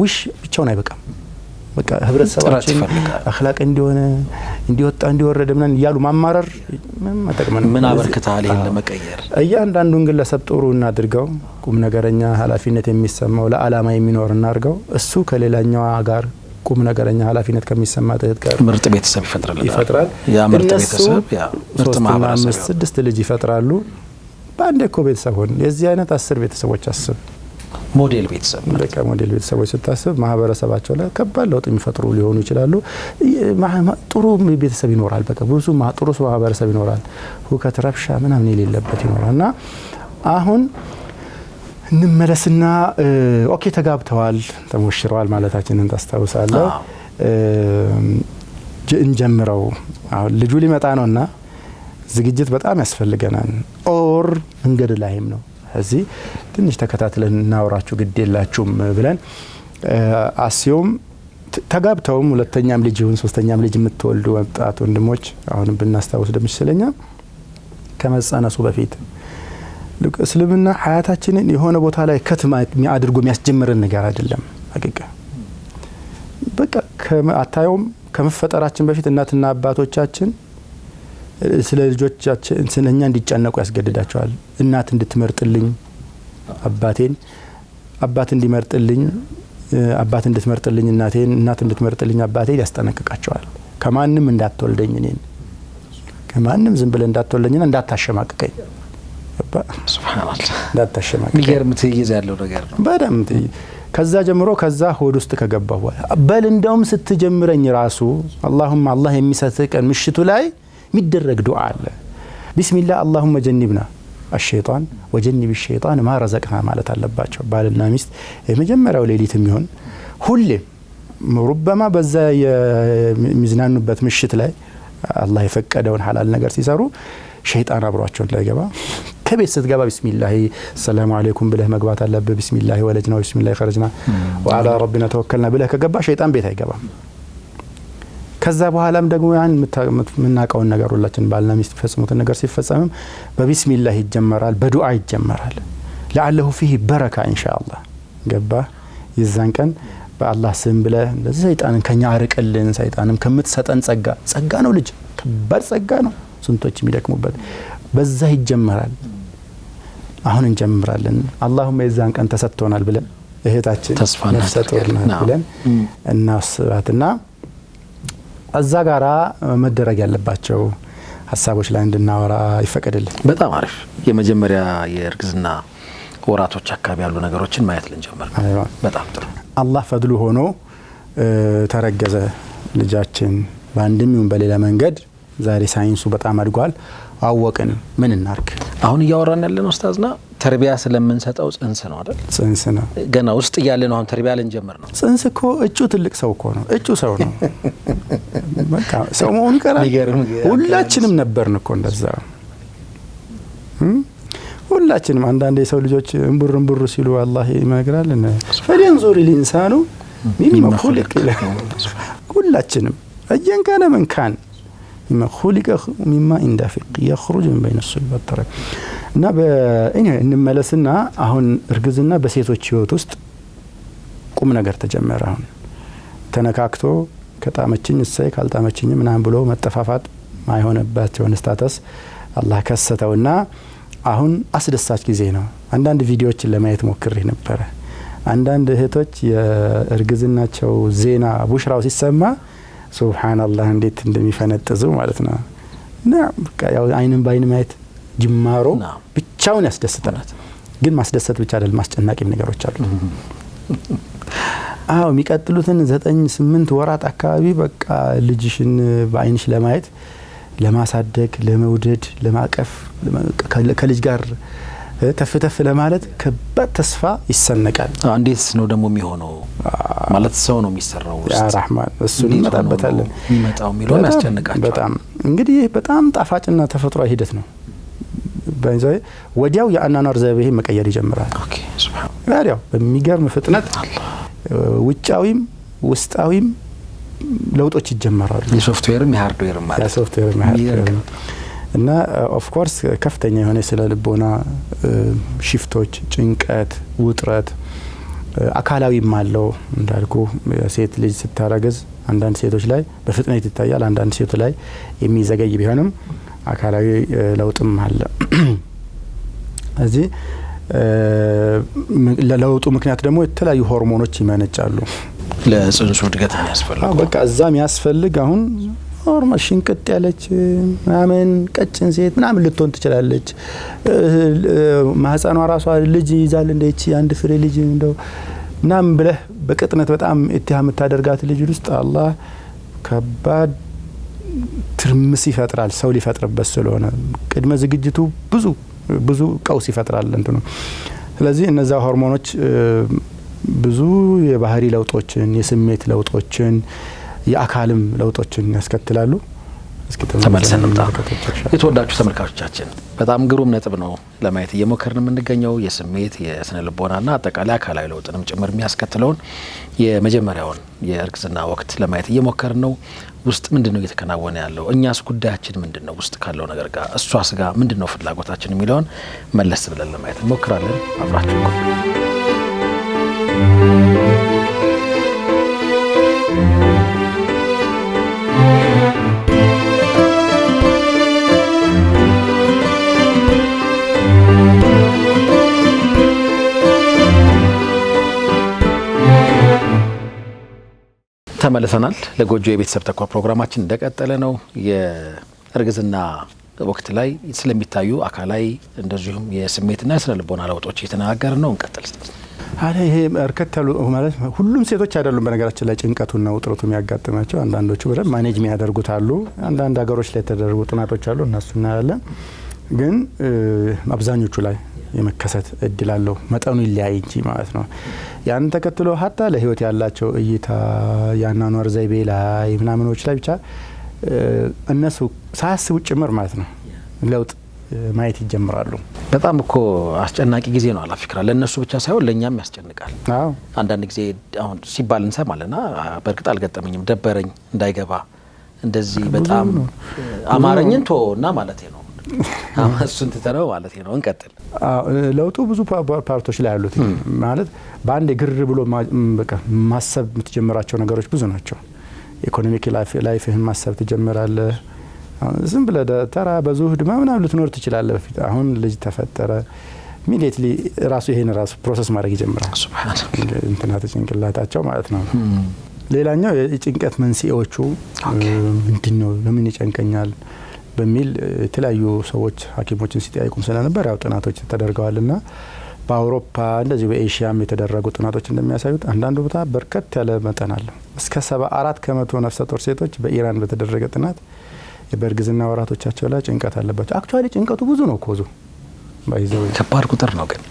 ውሽ ብቻውን አይበቃም። በቃ ህብረተሰባችን አኽላቅ እንዲሆነ እንዲወጣ እንዲወረደ ምናን ያሉ ማማረር ምን አበርክታል ይሄን ለመቀየር እያንዳንዱን ግለሰብ ጥሩ እናድርገው፣ ቁም ነገረኛ ኃላፊነት የሚሰማው ለዓላማ የሚኖር እናርገው። እሱ ከሌላኛው ጋር ቁም ነገረኛ ኃላፊነት ከሚሰማው ጋር ምርጥ ቤተሰብ ይፈጥራል። ያ ምርጥ ቤተሰብ ያ ምርጥ ማህበረሰብ 6 ልጅ ይፈጥራሉ። በአንድ እኮ ቤተሰብ ሆነ የዚህ አይነት 10 ቤተሰቦች አስብ። ሞዴል ቤተሰብ በቃ ሞዴል ቤተሰቦች ስታስብ ማህበረሰባቸው ላይ ከባድ ለውጥ የሚፈጥሩ ሊሆኑ ይችላሉ። ጥሩ ቤተሰብ ይኖራል። በቃ ብዙ ጥሩ ማህበረሰብ ይኖራል። ሁከት ረብሻ ምናምን የሌለበት ይኖራልና አሁን እንመለስና ኦኬ ተጋብተዋል ተሞሽረዋል ማለታችንን ታስታውሳለህ። እንጀምረው አሁን ልጁ ሊመጣ ነውና ዝግጅት በጣም ያስፈልገናል። ኦር መንገድ ላይም ነው እዚህ ትንሽ ተከታትለን እናወራችሁ ግድ የላችሁም ብለን አስዮም ተጋብተውም ሁለተኛም ልጅ ይሁን ሶስተኛም ልጅ የምትወልዱ ወጣት ወንድሞች አሁን ብናስታውስ ደምስለኛ ከመጻነሱ በፊት እስልምና ሐያታችንን የሆነ ቦታ ላይ ከተማ አድርጎ የሚያስጀምረን ነገር አይደለም። ሐቂቃ በቃ ከአታዩም ከመፈጠራችን በፊት እናትና አባቶቻችን ስለ ልጆቻችን ስለኛ እንዲጨነቁ ያስገድዳቸዋል። እናት እንድትመርጥልኝ አባቴን አባት እንዲመርጥልኝ አባት እንድትመርጥልኝ እናቴን እናት እንድትመርጥልኝ አባቴን ያስጠነቅቃቸዋል። ከማንም እንዳትወልደኝ እኔን ከማንም ዝም ብለህ እንዳትወልደኝና እንዳታሸማቅቀኝ ሱብሃንአላህ እንዳታሸማቅቀኝ የሚገርም ትይዝ ያለው ነገር ነው። በደምብ ከዛ ጀምሮ ከዛ ሆድ ውስጥ ከገባሁ በል እንደውም ስትጀምረኝ ራሱ አላሁማ አላህ የሚሰጥህ ቀን ምሽቱ ላይ ሚደረግ ዱዓ አለ። ቢስሚላህ አላሁመ ጀንብና الشيطان وجنب الشيطان ما رزقنا ማለት አለባቸው። ባልና ሚስት የመጀመሪያው ሌሊትም ይሁን ሁሌ ربما በዛ የሚዝናኑበት ምሽት ላይ አላህ የፈቀደውን ሐላል ነገር ሲሰሩ ሸይጣን አብሯቸው እንዳይገባ ከቤት ስትገባ ቢስሚላህ ሰላም አለይኩም ብለህ መግባት አለብህ። ቢስሚላህ ወለጅና ቢስሚላህ خرجنا وعلى ربنا توكلنا ብለህ ከገባ ሸይጣን ቤት አይገባም። ከዛ በኋላም ደግሞ ያን ምናቀውን ነገር ሁላችን ባልና ሚስት ፈጽሙትን ነገር ሲፈጸምም በቢስሚላህ ይጀመራል፣ በዱዓ ይጀመራል። لعله فيه بركه ان شاء الله ገባ የዛን ቀን በአላህ ስም ብለህ ሰይጣንን ከኛ አርቀልን። ሰይጣንም ከምትሰጠን ጸጋ ነው። ልጅ ከባድ ጸጋ ነው። ስንቶች የሚደክሙበት በዛ ይጀመራል። አሁን እንጀምራለን። اللهم የዛን ቀን ተሰጥቶናል ብለን እህታችን ተስፋና ብለን እናስባትና እዛ ጋራ መደረግ ያለባቸው ሐሳቦች ላይ እንድናወራ ይፈቀድልን። በጣም አሪፍ። የመጀመሪያ የእርግዝና ወራቶች አካባቢ ያሉ ነገሮችን ማየት ልንጀምር። በጣም ጥሩ። አላህ ፈድሉ ሆኖ ተረገዘ ልጃችን በአንድም ይሁን በሌላ መንገድ። ዛሬ ሳይንሱ በጣም አድጓል። አወቅን ምን እናርግ? አሁን እያወራን ያለነው ኡስታዝና ተርቢያ ስለምንሰጠው ጽንስ ነው አይደል? ጽንስ ነው ገና ውስጥ ያለ ነው። አሁን ተርቢያ ልንጀምር ነው። ጽንስ እኮ እጩ ትልቅ ሰው እኮ ነው። እጩ ሰው ነው። በቃ ሰው መሆን ይቀራል። ሁላችንም ነበርን እኮ እንደዛ። ሁላችንም አንዳንድ የሰው ልጆች እንቡር ሲሉ አላህ ይመግራል ፈሊንዙር الانسان مما خلق له ሁላችንም እየን ካነ من كان مما خلق مما اندفق يخرج من بين الصلب والترائب እና እንመለስና አሁን እርግዝና በሴቶች ህይወት ውስጥ ቁም ነገር ተጀመረ አሁን ተነካክቶ ከጣመችኝ እሰይ ካልጣመችኝ ምናምን ብሎ መጠፋፋት ማይሆንባቸው ስታተስ አላህ ከሰተውና አሁን አስደሳች ጊዜ ነው አንዳንድ ቪዲዮዎችን ለማየት ሞክሬ ነበር አንዳንድ እህቶች የእርግዝናቸው ዜና ቡሽራው ሲሰማ ሱብሃንአላህ እንዴት እንደሚፈነጥዙ ማለት ነው እና በቃ ያው አይንን ባይን ማየት ጅማሮ ብቻውን ያስደስታል ግን ማስደሰት ብቻ አይደለም ማስጨናቂ ነገሮች አሉ የሚቀጥሉትን 9-8 ወራት አካባቢ በቃ ልጅሽን በአይንሽ ለማየት ለማሳደግ ለመውደድ ለማቀፍ ከልጅ ጋር ተፍተፍ ለማለት ከባድ ተስፋ ይሰነቃል እንዴት ነው ደግሞ የሚሆነው ማለት ሰው ነው የሚሰራው ያ ረህማን እሱ ሊመጣበታለን የሚመጣው ሚለው ያስጨንቃቸው በጣም እንግዲህ በጣም ጣፋጭና ተፈጥሯዊ ሂደት ነው በእንዛይ ወዲያው የአናናር ዘይቤ መቀየር ይጀምራል ኦኬ ሱብሃን ወዲያው በሚገርም ፍጥነት ውጫዊም ውስጣዊም ለውጦች ይጀምራሉ የሶፍትዌርም የሃርድዌርም ማለት የሶፍትዌርም የሃርድዌርም እና ኦፍ ኮርስ ከፍተኛ የሆነ ስለ ልቦና ሽፍቶች ጭንቀት ውጥረት አካላዊም አለው እንዳልኩ ሴት ልጅ ስታረግዝ አንዳንድ ሴቶች ላይ በፍጥነት ይታያል አንዳንድ ሴቶች ላይ የሚዘገይ ቢሆንም አካላዊ ለውጥም አለ እዚህ ለለውጡ ምክንያት ደግሞ የተለያዩ ሆርሞኖች ይመነጫሉ ለጽንሱ እድገት የሚያስፈልግ በቃ እዛም ያስፈልግ አሁን ሆርሞን ሽንቅጥ ያለች ምናምን ቀጭን ሴት ምናምን ልትሆን ትችላለች ማህፀኗ ራሷ ልጅ ይዛል እንደቺ አንድ ፍሬ ልጅ እንደው ምናምን ብለህ በቅጥነት በጣም ኢትሃም ታደርጋት ልጅ ውስጥ አላህ ከባድ ትርምስ ይፈጥራል ሰው ሊፈጥርበት ስለሆነ ቅድመ ዝግጅቱ ብዙ ቀውስ ይፈጥራል እንትኑ ስለዚህ እነዛ ሆርሞኖች ብዙ የባህሪ ለውጦችን የስሜት ለውጦችን የአካልም ለውጦችን ያስከትላሉ እስኪ ተመልሰን እንምጣ የተወዳጁ ተመልካቾቻችን በጣም ግሩም ነጥብ ነው ለማየት እየሞከርን የምንገኘው የስሜት የስነ ልቦናና አጠቃላይ አካላዊ ለውጥንም ጭምር የሚያስከትለውን የመጀመሪያውን የእርግዝና ወቅት ለማየት እየሞከርን ነው ውስጥ ምንድነው እየተከናወነ ያለው እኛስ ጉዳያችን ምንድነው ውስጥ ካለው ነገር ጋር እሷስ ጋር ምንድነው ፍላጎታችን የሚለውን መለስ ብለን ለማየት እንሞክራለን አብራችሁ ተመልሰናል ለጎጆ የቤተሰብ ተቋም ፕሮግራማችን እንደቀጠለ ነው የእርግዝና ወቅት ላይ ስለሚታዩ አካላዊ እንደዚሁም የስሜትና የስነ ልቦና ለውጦች እየተነጋገርን ነው እንቀጥል አለ ይሄ እርከተሉ ማለት ሁሉም ሴቶች አይደሉም በነገራችን ላይ ጭንቀቱና ውጥረቱ የሚያጋጥማቸው አንዳንዶቹ በደም ማኔጅ የሚያደርጉት አሉ አንዳንድ ሀገሮች ላይ ተደረጉ ጥናቶች አሉ እነሱና ያለ ግን አብዛኞቹ ላይ የመከሰት እድል አለው መጠኑ ይለያይ እንጂ ማለት ነው ያን ተከትሎ ሀታ ለህይወት ያላቸው እይታ ያናኗር ዘይቤ ላይ ምናምኖች ላይ ብቻ እነሱ ሳያስቡ ጭምር ማለት ነው ለውጥ ማየት ይጀምራሉ በጣም እኮ አስጨናቂ ጊዜ ነው አላፊክራ ለነሱ ብቻ ሳይሆን ለኛም ያስጨንቃል አዎ አንዳንድ ጊዜ አሁን ሲባል እንሰማለና በርግጥ አልገጠመኝም ደበረኝ እንዳይገባ እንደዚህ በጣም አማረኝን ቶና ማለት ነው አማሱን ተተረው ማለት ነው እንቀጥል ለውጡ ብዙ ፓርቶች ላይ ያሉት ማለት በአንድ ግር ብሎ በቃ ማሰብ የምትጀምራቸው ነገሮች ብዙ ናቸው ኢኮኖሚክ ላይፍህን ማሰብ ትጀምራለህ ዝም ብለህ ተራ በዙህድ ምናምን ልትኖር ትችላለህ በፊት አሁን ልጅ ተፈጠረ ኢሚዲየትሊ ራሱ ይሄን ራሱ ፕሮሰስ ማድረግ ይጀምራል ሱብሃንአላህ እንትናተ ጭንቅላታቸው ማለት ነው ሌላኛው የጭንቀት መንስኤዎቹ ምንድነው ለምን ይጨንቀኛል በሚል የተለያዩ ሰዎች ሐኪሞችን ሲጠይቁም ስለነበር ያው ጥናቶች ተደርገዋልና በአውሮፓ እንደዚህ በኤሽያም የተደረጉ ጥናቶች እንደሚያሳዩት አንዳንዱ ቦታ በርከት ያለ መጠን አለ እስከ 74% ነፍሰ ጡር ሴቶች በኢራን በተደረገ ጥናት የበርግዝና ወራቶቻቸው ላይ ጭንቀት አለባቸው አክቹአሊ ጭንቀቱ ብዙ ነው ኮዙ ባይዘው ከባድ ቁጥር ነው ግን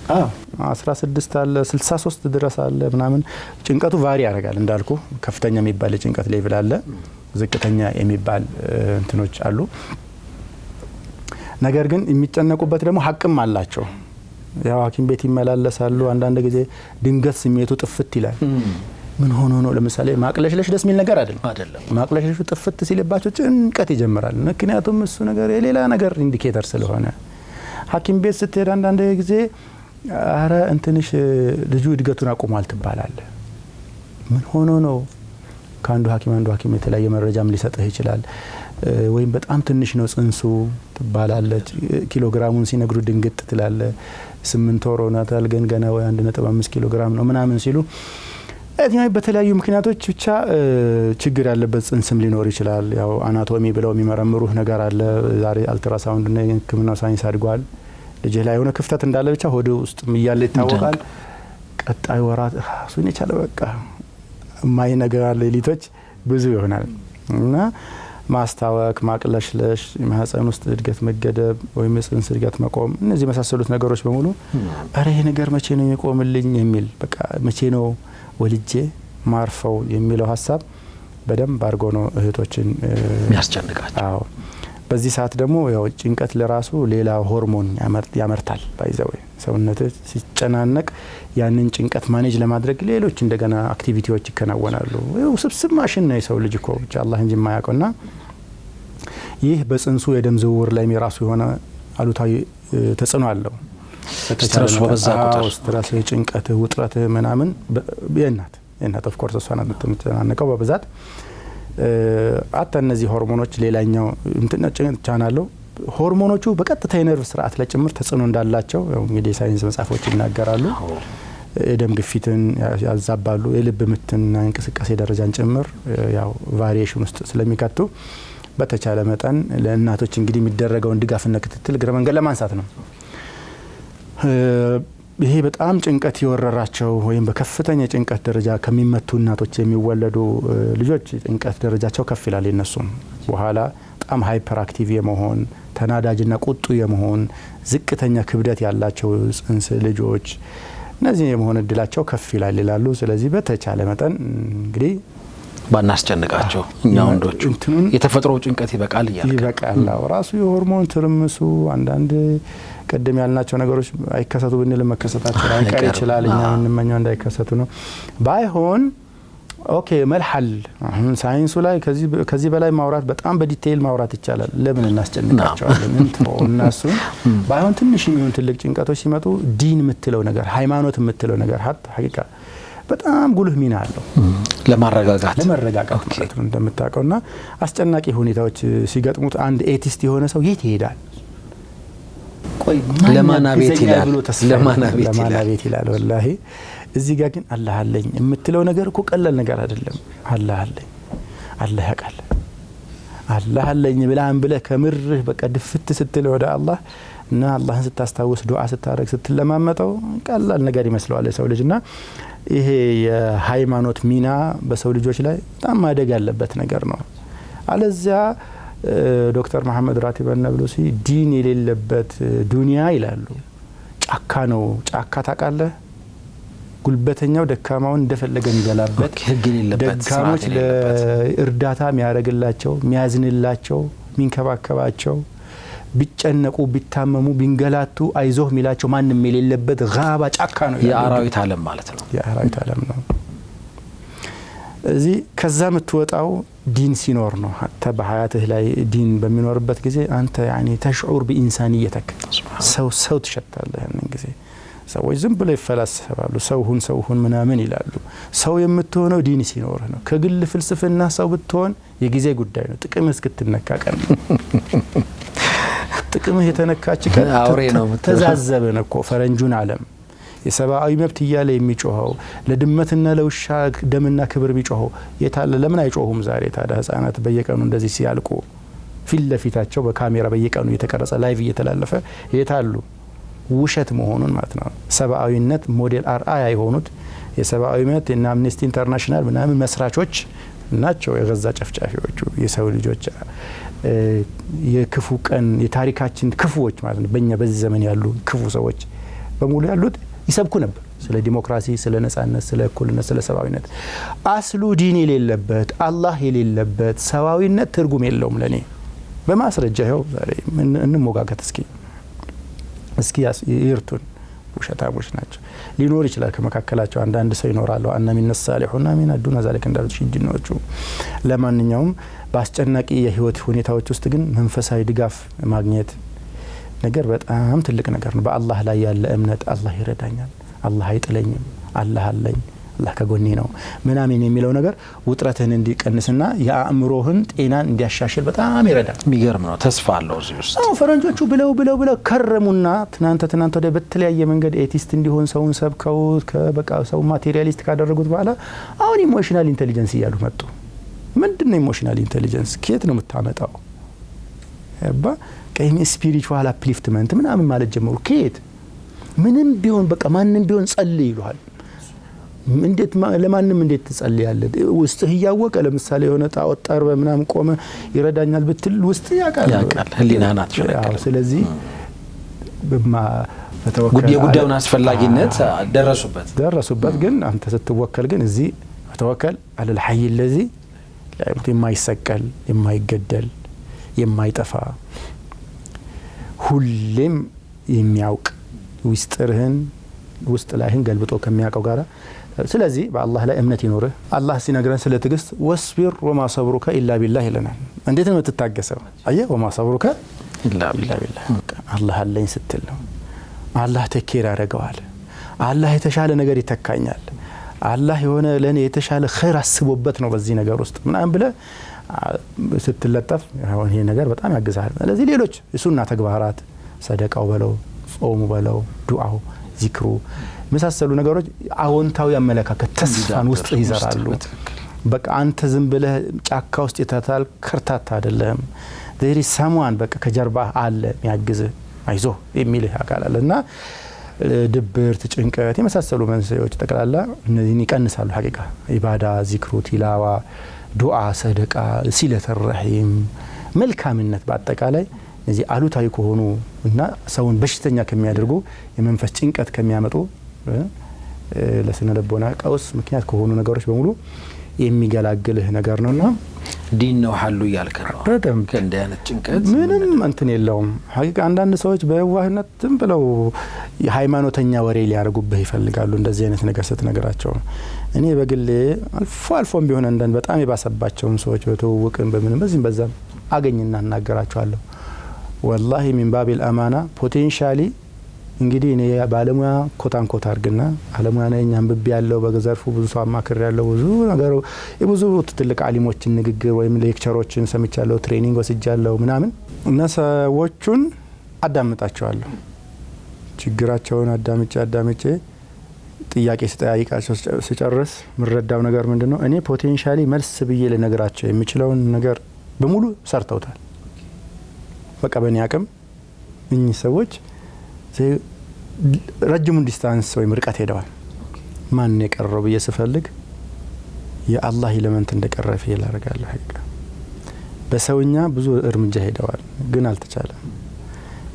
16 አለ 63 ድረስ አለ ምናምን ጭንቀቱ ቫሪ ያደርጋል እንዳልኩ ከፍተኛ የሚባል የጭንቀት ሌቭል አለ ዝቅተኛ የሚባል እንትኖች አሉ ነገር ግን የሚጨነቁበት ደግሞ ሐቅም አላቸው። ያው ሐኪም ቤት ይመላለሳሉ። አንዳንድ ጊዜ ድንገት ስሜቱ ጥፍት ይላል። ምን ሆኖ ነው? ለምሳሌ ማቅለሽለሽ ደስ የሚል ነገር አይደለም። ማቅለሽለሹ ጥፍት ሲልባቸው ጭንቀት ይጀምራል። ምክንያቱም እሱ ነገር የሌላ ነገር ኢንዲኬተር ስለሆነ ሐኪም ቤት ስትሄድ አንዳንድ ጊዜ አረ እንትንሽ ልጁ እድገቱን አቁሟል ትባላለ። ምን ሆኖ ነው? ከአንዱ ሐኪም የተለያየ መረጃም ሊሰጥህ ይችላል። ወይም በጣም ትንሽ ነው ጽንሱ ትባላለች። ኪሎግራሙን ሲነግሩ ድንግጥ ትላለ። 8 ወር ሆኗታል ግን ገና ወይ 1.5 ኪሎግራም ነው ምናምን ሲሉ በተለያዩ ምክንያቶች ብቻ ችግር ያለበት ጽንስም ሊኖር ይችላል። ያው አናቶሚ ብለው የሚመረምሩህ ነገር አለ። ዛሬ አልትራሳውንድ እና የሕክምናው ሳይንስ አድጓል። ልጅ ላይ የሆነ ክፍተት እንዳለ ብቻ ሆድ ውስጥ እያለ ይታወቃል። ቀጣይ ወራት እሱን የቻለ በቃ የማይነገር ሌሊቶች ብዙ ይሆናል እና ማስታወክ፣ ማቅለሽለሽ፣ ማህፀን ውስጥ እድገት መገደብ ወይም የጽንስ እድገት መቆም፣ እነዚህ መሳሰሉት ነገሮች በሙሉ አረ ይሄ ነገር መቼ ነው የሚቆምልኝ የሚል በቃ መቼ ነው ወልጄ ማርፈው የሚለው ሀሳብ በደንብ አድርጎ ነው እህቶችን የሚያስጨንቃቸው። አዎ በዚህ ሰዓት ደግሞ ያው ጭንቀት ለራሱ ሌላ ሆርሞን ያመርታል። ባይዘው ሰውነት ሲጨናነቅ ያንን ጭንቀት ማኔጅ ለማድረግ ሌሎች እንደገና አክቲቪቲዎች ይከናወናሉ። ስብስብ ማሽን ነው የሰው ልጅ እኮ ብቻ አላህ እንጂ የማያውቀውና ይህ በጽንሱ የደም ዝውውር ላይ የራሱ የሆነ አሉታዊ ተጽዕኖ አለው። ስትረሱ በዛ ቁጥር ስትረስ፣ ጭንቀት፣ ውጥረት ምናምን የእናት ኦፍ ኮርስ እሷን የምትጨናነቀው በብዛት አታ እነዚህ ሆርሞኖች ሌላኛው ቻናለው ሆርሞኖቹ በቀጥታ የነርቭ ስርዓት ላይ ጭምር ተጽዕኖ እንዳላቸው እንግዲህ ሳይንስ መጻፎች ይናገራሉ። የደም ግፊትን ያዛባሉ፣ የልብ ምትና እንቅስቃሴ ደረጃን ጭምር ያው ቫሪዬሽን ውስጥ ስለሚከቱ በተቻለ መጠን ለእናቶች እንግዲህ የሚደረገውን ድጋፍና ክትትል ግረ መንገድ ለማንሳት ነው። ይሄ በጣም ጭንቀት የወረራቸው ወይም በከፍተኛ ጭንቀት ደረጃ ከሚመቱ እናቶች የሚወለዱ ልጆች ጭንቀት ደረጃቸው ከፍ ይላል። የነሱም በኋላ በጣም ሃይፐር አክቲቭ የመሆን ተናዳጅና ቁጡ የመሆን ዝቅተኛ ክብደት ያላቸው ጽንስ ልጆች እነዚህ የመሆን እድላቸው ከፍ ይላል ይላሉ። ስለዚህ በተቻለ መጠን እንግዲህ ባናስጨንቃቸው እኛ ወንዶቹ የተፈጥሮ ጭንቀት ይበቃል ይበቃል። ራሱ የሆርሞን ትርምሱ አንዳንድ ቀደም ያልናቸው ነገሮች አይከሰቱ ብንል መከሰታቸው አይቀር ይችላል። እኛ ምንመኛው እንዳይከሰቱ ነው። ባይሆን ኦኬ መልሐል አሁን ሳይንሱ ላይ ከዚህ በላይ ማውራት በጣም በዲቴይል ማውራት ይቻላል። ለምን እናስጨንቃቸዋለን? እነሱ ባይሆን ትንሽ የሚሆን ትልቅ ጭንቀቶች ሲመጡ ዲን የምትለው ነገር ሃይማኖት የምትለው ነገር ሀቂቃ በጣም ጉልህ ሚና አለው ለማረጋጋት ማለት ነው። እንደምታውቀውና አስጨናቂ ሁኔታዎች ሲገጥሙት አንድ ኤቲስት የሆነ ሰው የት ይሄዳል? ቆይ ለማና ቤት ይላል ወላሂ። እዚህ ጋር ግን አላህ አለኝ የምትለው ነገር እኮ ቀላል ነገር አይደለም። አላህ አለኝ፣ አላህ ያውቃል፣ አላህ አለኝ ብለህ ከምርህ በቃ ድፍት ስትል ወደ አላህ እና አላህን ስታስታውስ ዱዓ ስታረግ ስትለማመጠው ቀላል ነገር ይመስለዋል የሰው ልጅና ይሄ የሃይማኖት ሚና በሰው ልጆች ላይ በጣም ማደግ ያለበት ነገር ነው። አለዚያ ዶክተር መሐመድ ራቲብ አልናብሉሲ ዲን የሌለበት ዱንያ ይላሉ ጫካ ነው። ጫካ ታውቃለህ? ጉልበተኛው ደካማውን እንደፈለገ የሚገላበት፣ ደካሞች ለእርዳታ የሚያደርግላቸው፣ የሚያዝንላቸው፣ የሚንከባከባቸው፣ ቢጨነቁ ቢታመሙ ቢንገላቱ አይዞህ ሚላቸው ማንም የሌለበት ጋባ ጫካ ነው። የአራዊት ዓለም ማለት ነው። የአራዊት ዓለም ነው። እዚህ ከዛ የምትወጣው ዲን ሲኖር ነው። ሀታ በሀያትህ ላይ ዲን በሚኖርበት ጊዜ አንተ ያኒ ተሽዑር በኢንሳንየተክ ሰው ትሸታለህ። ያንን ጊዜ ሰዎች ዝም ብለው ይፈላሰፋሉ። ሰው ሁን ምናምን ይላሉ። ሰው የምትሆነው ዲን ሲኖር ነው። ከግል ፍልስፍና ሰው ብትሆን የጊዜ ጉዳይ ነው። ጥቅም እስክትነካ ቀን ጥቅምህ የተነካች ቀን አውሬ ነው። ተዛዘበን እኮ ፈረንጁን ዓለም የሰብአዊ መብት እያለ የሚጮኸው ለድመትና ለውሻ ደምና ክብር ቢጮኸው የታለ? ለምን አይጮሁም ዛሬ ታዲያ? ህፃናት በየቀኑ እንደዚህ ሲያልቁ ፊት ለፊታቸው በካሜራ በየቀኑ እየተቀረጸ ላይቭ እየተላለፈ የታሉ? ውሸት መሆኑን ማለት ነው። ሰብአዊነት ሞዴል አርአያ የሆኑት የሰብአዊ መብት እና አምነስቲ ኢንተርናሽናል ምናምን መስራቾች ናቸው። የገዛ ጨፍጫፊዎቹ የሰው ልጆች የክፉ ቀን የታሪካችን ክፉዎች ማለት ነው። በእኛ በዚህ ዘመን ያሉ ክፉ ሰዎች በሙሉ ያሉት ይሰብኩ ነበር ስለ ዲሞክራሲ፣ ስለ ነጻነት፣ ስለ እኩልነት፣ ስለ ሰብአዊነት። አስሉ ዲን የሌለበት አላህ የሌለበት ሰብአዊነት ትርጉም የለውም ለኔ። በማስረጃ ይኸው ዛሬ እንሞጋገት እስኪ ይርቱን ውሸታሞች ናቸው ሊኖር ይችላል ከመካከላቸው አንዳንድ ሰው ይኖራሉ አና ሚን الصالحون ሚን ዱና ذلك እንዳሉት ሽጅኖቹ ለማንኛውም በአስጨናቂ የህይወት ሁኔታዎች ውስጥ ግን መንፈሳዊ ድጋፍ ማግኘት ነገር በጣም ትልቅ ነገር ነው በአላህ ላይ ያለ እምነት አላህ ይረዳኛል አላህ አይጥለኝም አላህ አለኝ አላህ ከጎኔ ነው ምናምን የሚለው ነገር ውጥረትን እንዲቀንስና የአእምሮህን ጤናን እንዲያሻሽል በጣም ይረዳል የሚገርም ነው ተስፋ አለው እዚህ ውስጥ ፈረንጆቹ ብለው ከረሙና ትናንት ወደ በተለያየ መንገድ ኤቲስት እንዲሆን ሰውን ሰብከው ከበቃ ሰው ማቴሪያሊስት ካደረጉት በኋላ አሁን ኢሞሽናል ኢንተሊጀንስ እያሉ መጡ ምንድነው ኢሞሽናል ኢንተሊጀንስ ከየት ነው የምታመጣው ያባ ከይም ስፒሪቹዋል አፕሊፍትመንት ምናምን ማለት ጀመሩ ከየት ምንም ቢሆን በቃ ማንንም ቢሆን ጸልይ ይሉሃል እንዴት ለማንም እንዴት ትጸልያለህ ውስጥ ያወቀ ለምሳሌ የሆነ ጣዖት ጠርበ ምናምን ቆመ ይረዳኛል ብትል ውስጥ ያቃል ህሊናና ተሸከለ ስለዚህ ጉዳዩን አስፈላጊነት ደረሱበት ግን አንተ ስትወከል ግን እዚህ ተወከል على الحي الذي لا يموت የማይሰቀል የማይገደል የማይጠፋ ሁሌም የሚያውቅ ውስጥርህን ውስጥ ላይህን ገልብጦ ከሚያውቀው ጋራ ስለዚህ በአላህ ላይ እምነት ይኖርህ አላህ ሲነግረን ስለ ትግስት ወስቢር ወማ ሰብሩከ ኢላ ቢላህ ይለናል እንዴት ነው የምትታገሰው አየህ ወማ ሰብሩከ ኢላ ቢላህ አላህ አለኝ ስትል ነው አላህ ተከራ ያደርገዋል አላህ የተሻለ ነገር ይተካኛል አላህ የሆነ ለኔ የተሻለ ኸይር አስቦበት ነው በዚህ ነገር ውስጥ ምናምን ብለ ስትለጠፍ አሁን ይሄ ነገር በጣም ያግዛል ስለዚህ ሌሎች ሱና ተግባራት ሰደቃው በለው ጾሙ በለው ዱዓው ዚክሩ መሳሰሉ ነገሮች አዎንታዊ አመለካከት ተስፋን ውስጥ ይዘራሉ በቃ አንተ ዝም ብለህ ጫካ ውስጥ የተታል ከርታታ አይደለም there is someone በቃ ከጀርባ አለ የሚያግዝ አይዞ የሚልህ አካል አለና ድብርት ጭንቀት የመሳሰሉ መንስኤዎች ተቀላላ እነዚህን ይቀንሳሉ ሐቂቃ ኢባዳ ዚክሩ ቲላዋ ዱዓ ሰደቃ ሲለተ ረሂም መልካምነት በአጠቃላይ እዚህ አሉታዊ ከሆኑ እና ሰውን በሽተኛ ከሚያደርጉ የመንፈስ ጭንቀት ከሚያመጡ ለስነ ልቦና ቀውስ ምክንያት ከሆኑ ነገሮች በሙሉ የሚገላግልህ ነገር ነውና ዲን ነው ሐሉ ያልከራው ከእንደ አይነት ጭንቀት ምንም እንትን የለውም ሐቂቃ አንዳንድ ሰዎች በዋህነት ዝም ብለው የሃይማኖተኛ ወሬ ሊያርጉብህ ይፈልጋሉ እንደዚህ አይነት ነገር ስትነግራቸው እኔ በግሌ አልፎም ቢሆን አንዳንድ በጣም የባሰባቸውን ሰዎች በተውውቅም በምንም በዚህም በዛም አገኝና እናገራቸዋለሁ والله من باب الامانه ፖቴንሻሊ እንግዲህ እኔ ባለሙያ ኮታን ኮታ አርግና ባለሙያ ነኝ አንብቤ ያለው በገዘርፉ ብዙ ሰው አማክር ያለው ብዙ ነገር የብዙ ትልቅ ዓሊሞችን ንግግር ወይም ሌክቸሮችን ሰምቻለሁ ትሬኒንግ ወስጃለሁ ምናምን እና ሰዎቹን አዳምጣቸዋለሁ ችግራቸውን አዳምጬ ጥያቄ ስጠይቃቸው ሲጨርስ ምረዳው ነገር ምንድነው እኔ ፖቴንሻሊ መልስ ብዬ ለነገራቸው የሚችለውን ነገር በሙሉ ሰርተውታል በቃ በእኔ አቅም እኚህ ሰዎች ረጅሙን ዲስታንስ ወይም ርቀት ሄደዋል ማን የቀረው ብዬ ስፈልግ የአላህ ኢለመንት እንደቀረፈ ይላርጋለሁ ሐቂቃ በሰውኛ ብዙ እርምጃ ሄደዋል ግን አልተቻለም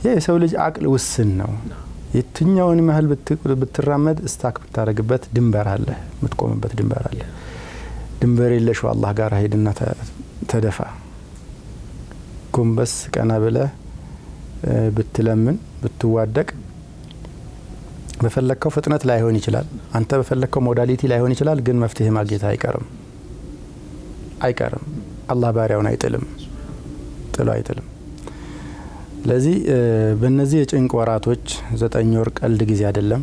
የሰው ልጅ አቅል ውስን ነው የትኛውን መሃል ብትራመድ ስታክ ብታረግበት ድንበር አለ ምትቆምበት ድንበር አለ ድንበር የለሽ አላህ ጋር ሄድና ተደፋ ጎንበስ ቀና ብለ ብትለምን ብትዋደቅ በፈለከው ፍጥነት ላይሆን ይችላል አንተ በፈለከው ሞዳሊቲ ላይሆን ይችላል ግን መፍትሄ ማግኘት አይቀርም አላህ ባሪያውን አይጥልም ለዚህ በእነዚህ የጭንቅ ወራቶች 9 ወር ቀልድ ጊዜ አይደለም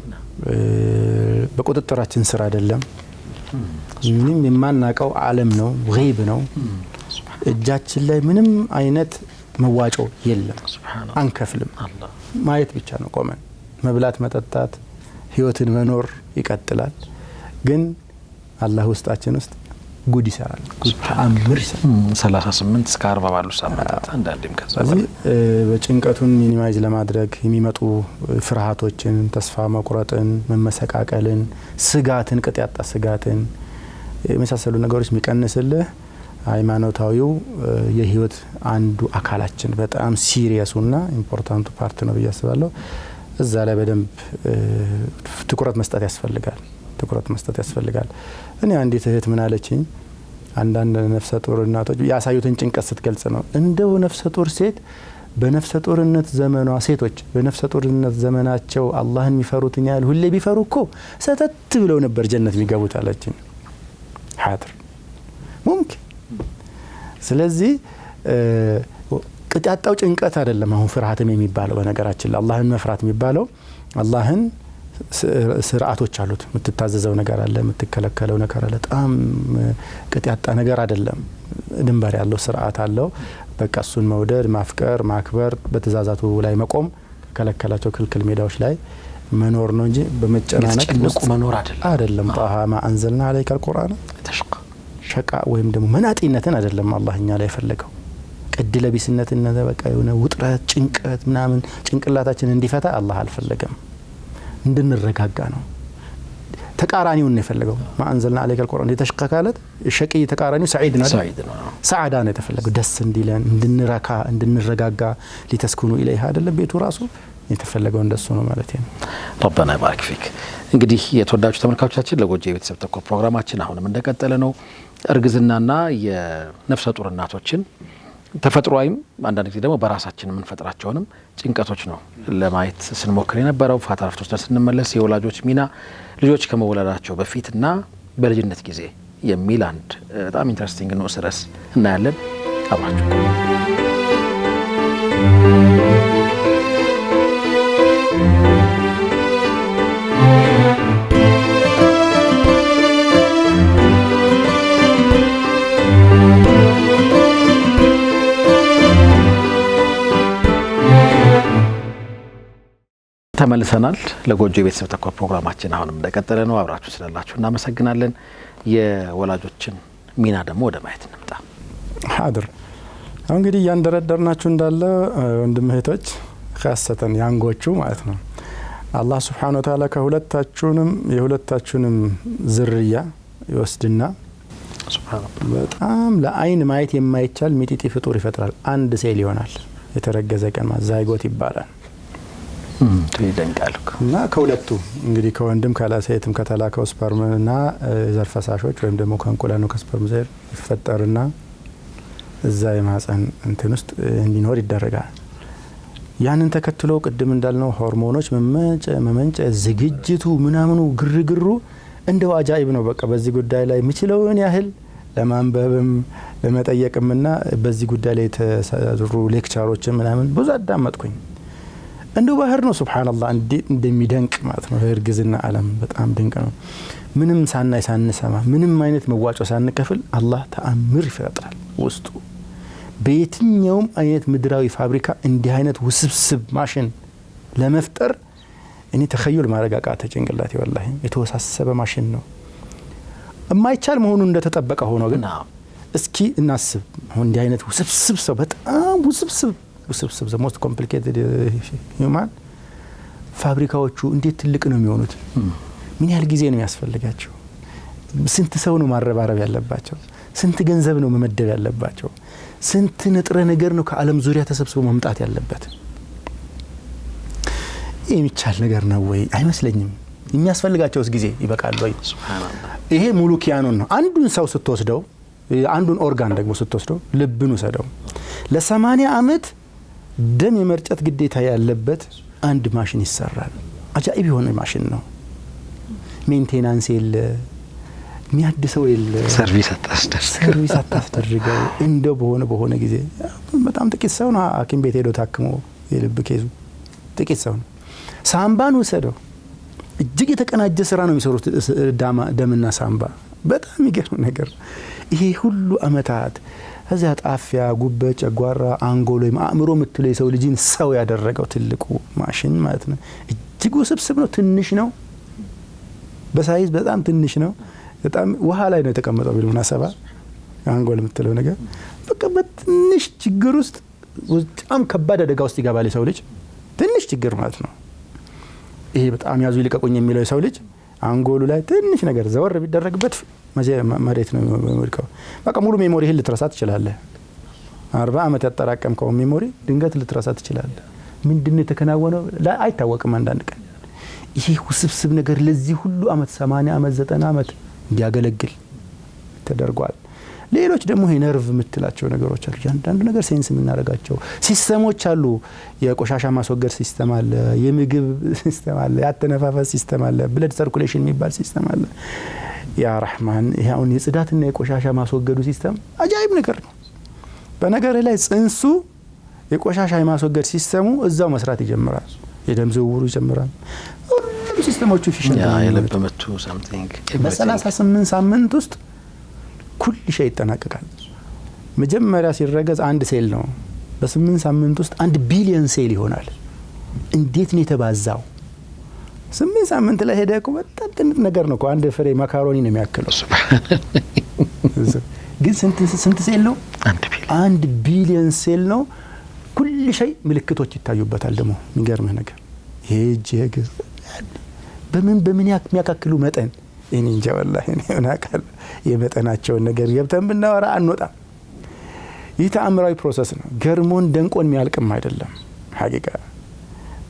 በቁጥጥራችን ስራ አይደለም ምንም የማናቀው ዓለም ነው ገይብ ነው እጃችን ላይ ምንም አይነት መዋጮ የለም አንከፍልም ማየት ብቻ ነው ቆመን መብላት መጠጣት ህይወትን መኖር ይቀጥላል ግን አላህ ውስጣችን ውስጥ ጉድ ይሰራል ተአምር 38 እስከ 40 ባሉ ሳምንታት አንዳንዴም ከዛ በጭንቀቱን ሚኒማይዝ ለማድረግ የሚመጡ ፍርሃቶችን ተስፋ መቁረጥን መመሰቃቀልን ስጋትን ቅጥያጣ ስጋትን የመሳሰሉ ነገሮች የሚቀንስልህ ሃይማኖታዊው የህይወት አንዱ አካላችን በጣም ሲሪየሱና ኢምፖርታንቱ ፓርት ነው ብያስባለሁ እዛ ላይ በደንብ ትኩረት መስጠት ያስፈልጋል እኔ አንዲት እህት ምን አለችኝ አንዳንድ ነፍሰ ጡር እናቶች ያሳዩትን ጭንቀት ስትገልጽ ነው። እንደው ነፍሰ ጡር ሴት በነፍሰ ጡርነት ዘመኗ ሴቶች በነፍሰ ጡርነት ዘመናቸው አላህን የሚፈሩትን ያህል ሁሌ ቢፈሩ እኮ ሰተት ብለው ነበር ጀነት የሚገቡት አለችኝ። ሐድር ሙምኪን። ስለዚህ ቅጣጣው ጭንቀት አይደለም አሁን ፍርሃትም የሚባለው። በነገራችን ላይ አላህን መፍራት የሚባለው አላህን ስርዓቶች አሉት። የምትታዘዘው ነገር አለ፣ የምትከለከለው ነገር አለ። በጣም ቅጣጣ ነገር አይደለም። ድንበር ያለው ስርዓት አለው። በቃ እሱን መውደድ፣ ማፍቀር፣ ማክበር፣ በትእዛዛቱ ላይ መቆም፣ ከለከላቸው ክልክል ሜዳዎች ላይ መኖር ነው እንጂ በመጨናነቅ ውስጥ መኖር አይደለም። ጣሃ ማ አንዘልና አለይከ አልቁርአን ሸቃ ወይም ደግሞ መናጢነትን አይደለም አላህ እኛ ላይ የፈለገው። ቅድ ለቢስነትን በቃ የሆነ ውጥረት፣ ጭንቀት ምናምን ጭንቅላታችን እንዲፈታ አላህ አልፈለገም። እንድንረጋጋ ነው። ተቃራኒውን ነው የፈለገው። ማንዘልና አለይከ አልቁርአን የተሽከካለት ሸቂ ተቃራኒው ሰዒድ ነው። ሰዓዳ ነው የተፈለገው። ደስ እንዲለን እንድንረካ እንድንረጋጋ ሊተስኩኑ ኢለይሃ አይደለም ቤቱ ራሱ የተፈለገው እንደሱ ነው ማለት ነው። ረበና ይባርክ ፊክ። እንግዲህ የተወዳጁ ተመልካቾቻችን ለጎጆ የቤተሰብ ተኮር ፕሮግራማችን አሁንም እንደቀጠለ ነው። እርግዝናና የነፍሰ ጡር እናቶችን ተፈጥሯዊም አንዳንድ ጊዜ ደግሞ በራሳችን የምንፈጥራቸውንም ጭንቀቶች ነው ለማየት ስንሞክር የነበረው። ፋታ ረፍት ወስደን ስንመለስ የወላጆች ሚና ልጆች ከመወለዳቸው በፊትና በልጅነት ጊዜ የሚል አንድ በጣም ኢንትረስቲንግ ነው ርዕስ እናያለን። አብራችሁ ተመልሰናል። ለጎጆ የቤተሰብ ተኮር ፕሮግራማችን አሁንም እንደቀጠለ ነው። አብራችሁ ስላላችሁ እናመሰግናለን። የወላጆችን ሚና ደግሞ ወደ ማየት እንምጣ። ሐድር አሁን እንግዲህ ያንደረደርናችሁ እንዳለ ወንድም እህቶች ካሰተን ያንጎቹ ማለት ነው አላህ Subhanahu Wa Ta'ala የሁለታችሁንም ዝርያ ይወስድና በጣም ለአይን ማየት የማይቻል ሚጢጢ ፍጡር ይፈጥራል። አንድ ሴል ይሆናል። የተረገዘ ቀን ዛይጎት ይባላል። እና ከሁለቱ እንግዲህ ከወንድም ከላሴትም ከተላከው ስፐርምና ዘር ፈሳሾች ወይም ደግሞ ከእንቁላል ነው ከስፐርም ዘር ይፈጠርና እዛ የማህፀን እንትን ውስጥ እንዲኖር ይደረጋል። ያንን ተከትሎ ቅድም እንዳልነው ሆርሞኖች መመንጨ ዝግጅቱ ምናምኑ ግርግሩ እንደው አጃኢብ ነው። በቃ በዚህ ጉዳይ ላይ የምችለውን ያህል ለማንበብም ለመጠየቅምና በዚህ ጉዳይ ላይ የተሰሩ ሌክቸሮችን ምናምን ብዙ አዳመጥኩኝ። እንደው ባህር ነው ሱብሃንአላህ እንደሚደንቅ ማለት ነው። እርግዝና ዓለም በጣም ድንቅ ነው። ምንም ሳናይ ሳንሰማ ምንም አይነት መዋጮ ሳንከፍል አላህ ተአምር ይፈጥራል ውስጡ። በየትኛውም አይነት ምድራዊ ፋብሪካ እንዲህ አይነት ውስብስብ ማሽን ለመፍጠር እኔ ተኸዩል ማረጋጋ ተጨንቅላቴ ወላሂ የተወሳሰበ ማሽን ነው። የማይቻል መሆኑ እንደተጠበቀ ሆኖ ግን እስኪ እናስብ። እንዲህ አይነት ውስብስብ ሰው በጣም ውስብስብ the most complicated human ፋብሪካዎቹ እንዴት ትልቅ ነው የሚሆኑት? ምን ያህል ጊዜ ነው የሚያስፈልጋቸው? ስንት ሰው ነው ማረባረብ ያለባቸው? ስንት ገንዘብ ነው መመደብ ያለባቸው? ስንት ንጥረ ነገር ነው ከዓለም ዙሪያ ተሰብስቦ መምጣት ያለበት? የሚቻል ነገር ነው ወይ? አይመስለኝም። የሚያስፈልጋቸውስ ጊዜ ይበቃል ወይ? ሱብሃንአላህ። ይሄ ሙሉ ኪያኖን ነው። አንዱን ሰው ስትወስደው አንዱን ኦርጋን ደግሞ ስትወስደው ልብን ወሰደው ለ80 አመት ደም የመርጨት ግዴታ ያለበት አንድ ማሽን ይሰራል። አጃኢብ የሆነ ማሽን ነው። ሜንቴናንስ የለ፣ የሚያድሰው የለ፣ ሰርቪስ አታስደርገው። እንደው በሆነ ጊዜ በጣም ጥቂት ሰው ነው ሐኪም ቤት ሄዶ ታክሞ የልብ ኬዙ ጥቂት ሰው ነው። ሳምባን ወሰደው እጅግ የተቀናጀ ስራ ነው የሚሰሩት ደምና ሳምባ። በጣም ይገርም ነገር። ይሄ ሁሉ አመታት እዚያ ጣፊያ፣ ጉበት፣ ጨጓራ፣ አንጎል ወይ አእምሮ የምትለው የሰው ልጅን ሰው ያደረገው ትልቁ ማሽን ማለት ነው። እጅግ ውስብስብ ነው። ትንሽ ነው፣ በሳይዝ በጣም ትንሽ ነው። በጣም ውሃ ላይ ነው የተቀመጠው بالمناسبة አንጎል የምትለው ነገር በቃ በትንሽ ችግር ውስጥ በጣም ከባድ አደጋ ውስጥ ይገባል የሰው ልጅ። ትንሽ ችግር ማለት ነው። ይሄ በጣም ያዙ ይልቀቁኝ የሚለው የሰው ልጅ አንጎሉ ላይ ትንሽ ነገር ዘወር ቢደረግበት መሬት ነው የሚወድቀው። በቃ ሙሉ ሜሞሪ ህል ልትረሳት ይችላል። 40 አመት ያጠራቀምከው ሜሞሪ ድንገት ልትረሳት ይችላል። ምንድነው የተከናወነው አይታወቅም። አንዳንድ ቀን ይሄ ውስብስብ ነገር ለዚህ ሁሉ አመት 80 አመት 90 አመት እንዲያገለግል ተደርጓል። ሌሎች ደግሞ የነርቭ የምትላቸው ነገሮች አሉ። አንዳንዱ ነገር ሴንስ የምናደርጋቸው ሲስተሞች አሉ። የቆሻሻ ማስወገድ ሲስተም አለ፣ የምግብ ሲስተም አለ፣ ያተነፋፈስ ሲስተም አለ፣ ብለድ ሰርኩሌሽን የሚባል ሲስተም አለ። ያ ረህማን ይሄ አሁን የጽዳትና የቆሻሻ ማስወገዱ ሲስተም አጃይብ ነገር ነው። በነገር ላይ ጽንሱ የቆሻሻ የማስወገድ ሲስተሙ እዛው መስራት ይጀምራል። የደም ዝውውሩ ይጀምራል። ሁሉም ሲስተሞቹ ፊሽን የልብ ምቱ something በ38 ሳምንት ውስጥ ኩል ሸይ ይጠናቀቃል። መጀመሪያ ሲረገዝ አንድ ሴል ነው። በ8 ሳምንት ውስጥ 1 ቢሊዮን ሴል ይሆናል። እንዴት ነው የተባዛው? 8 ሳምንት ላይ ሄደ እኮ በጣም ትንሽ ነገር ነው እኮ አንድ ፍሬ ማካሮኒ ነው የሚያክለው። ግን ስንት ሴል ነው? 1 ቢሊዮን ሴል ነው። ኩል ሸይ ምልክቶች ይታዩበታል። ደግሞ የሚገርምህ ነገር ይሄ በምን የሚያካክሉ መጠን እኔ እንጃ ወላሂ እኔ እናቃል የመጠናቸውን ነገር ገብተን ብናወራ አንወጣም። ይህ ተአምራዊ ፕሮሰስ ነው። ገርሞን ደንቆን የሚያልቅም አይደለም። ሐቂቃ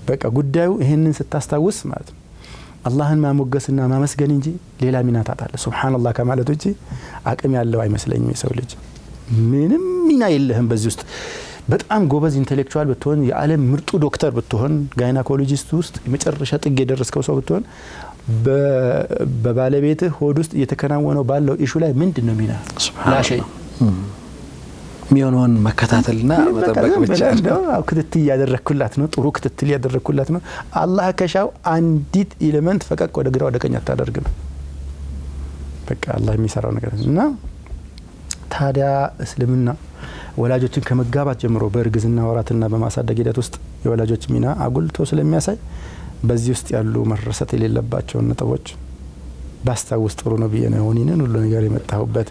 በቃ ጉዳዩ ይሄንን ስታስታውስ ማለት ነው አላህን ማሞገስና ማመስገን እንጂ ሌላ ሚና ታጣለህ። ሱብሃንአላህ ከማለት ውጪ አቅም ያለው አይመስለኝም የሰው ልጅ። ምንም ሚና የለህም በዚህ ውስጥ። በጣም ጎበዝ ኢንተሌክቹዋል ብትሆን፣ የዓለም ምርጡ ዶክተር ብትሆን፣ ጋይናኮሎጂስት ውስጥ የመጨረሻ ጥግ የደረስከው ሰው ብትሆን በባለቤትህ ሆድ ውስጥ እየተከናወነው ባለው ኢሹ ላይ ምንድነው ሚና? ላሸይ ሚሆነውን መከታተልና መጠበቅ ብቻ ነው። ክትትል ያደረኩላት ነው። ጥሩ ክትትል ያደረኩላት ነው። አላህ ከሻው አንዲት ኤሌመንት ፈቀቅ ወደ ግራ ወደ ቀኝ አታደርግም። በቃ አላህ የሚሰራው ነገር እና ታዲያ እስልምና ወላጆችን ከመጋባት ጀምሮ በእርግዝና ወራትና በማሳደግ ሂደት ውስጥ የወላጆች ሚና አጉልቶ ስለሚያሳይ በዚህ ውስጥ ያሉ መረሳት የሌለባቸው ነጥቦች ባስታውስ ጥሩ ነው ብዬ ነው ሆኒንን ሁሉ ነገር የመጣሁበት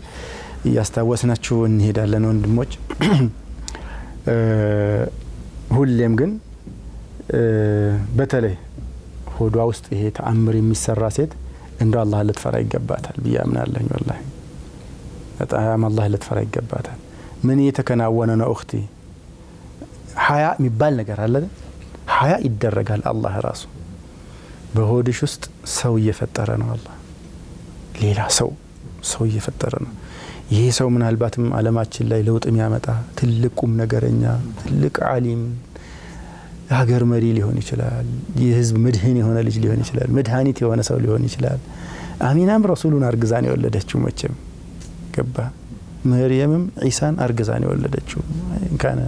እያስታወስናችሁ እንሄዳለን ወንድሞች። ሁሌም ግን በተለይ ሆዷ ውስጥ ይሄ ተአምር የሚሰራ ሴት እንደው አላህ ልትፈራ ይገባታል ብዬ አምናለሁ። ወላሂ በጣም አላህ ልትፈራ ይገባታል። ምን እየተከናወነ ነው እኽቲ? ሀያ የሚባል ነገር አለ። ሀያ ይደረጋል። አላህ ራሱ በሆድሽ ውስጥ ሰው እየፈጠረ ነው። አላህ ሌላ ሰው እየፈጠረ ነው። ይሄ ሰው ምናልባትም ዓለማችን ላይ ለውጥ የሚያመጣ ትልቅ ቁም ነገረኛ፣ ትልቅ ዓሊም፣ ሀገር መሪ ሊሆን ይችላል። የህዝብ መድህን የሆነ ልጅ ሊሆን ይችላል። መድኃኒት የሆነ ሰው ሊሆን ይችላል። አሚናም ረሱሉን አርግዛን የወለደችው መቼም ገባ። መርየምም ኢሳን አርግዛን የወለደችው ካነ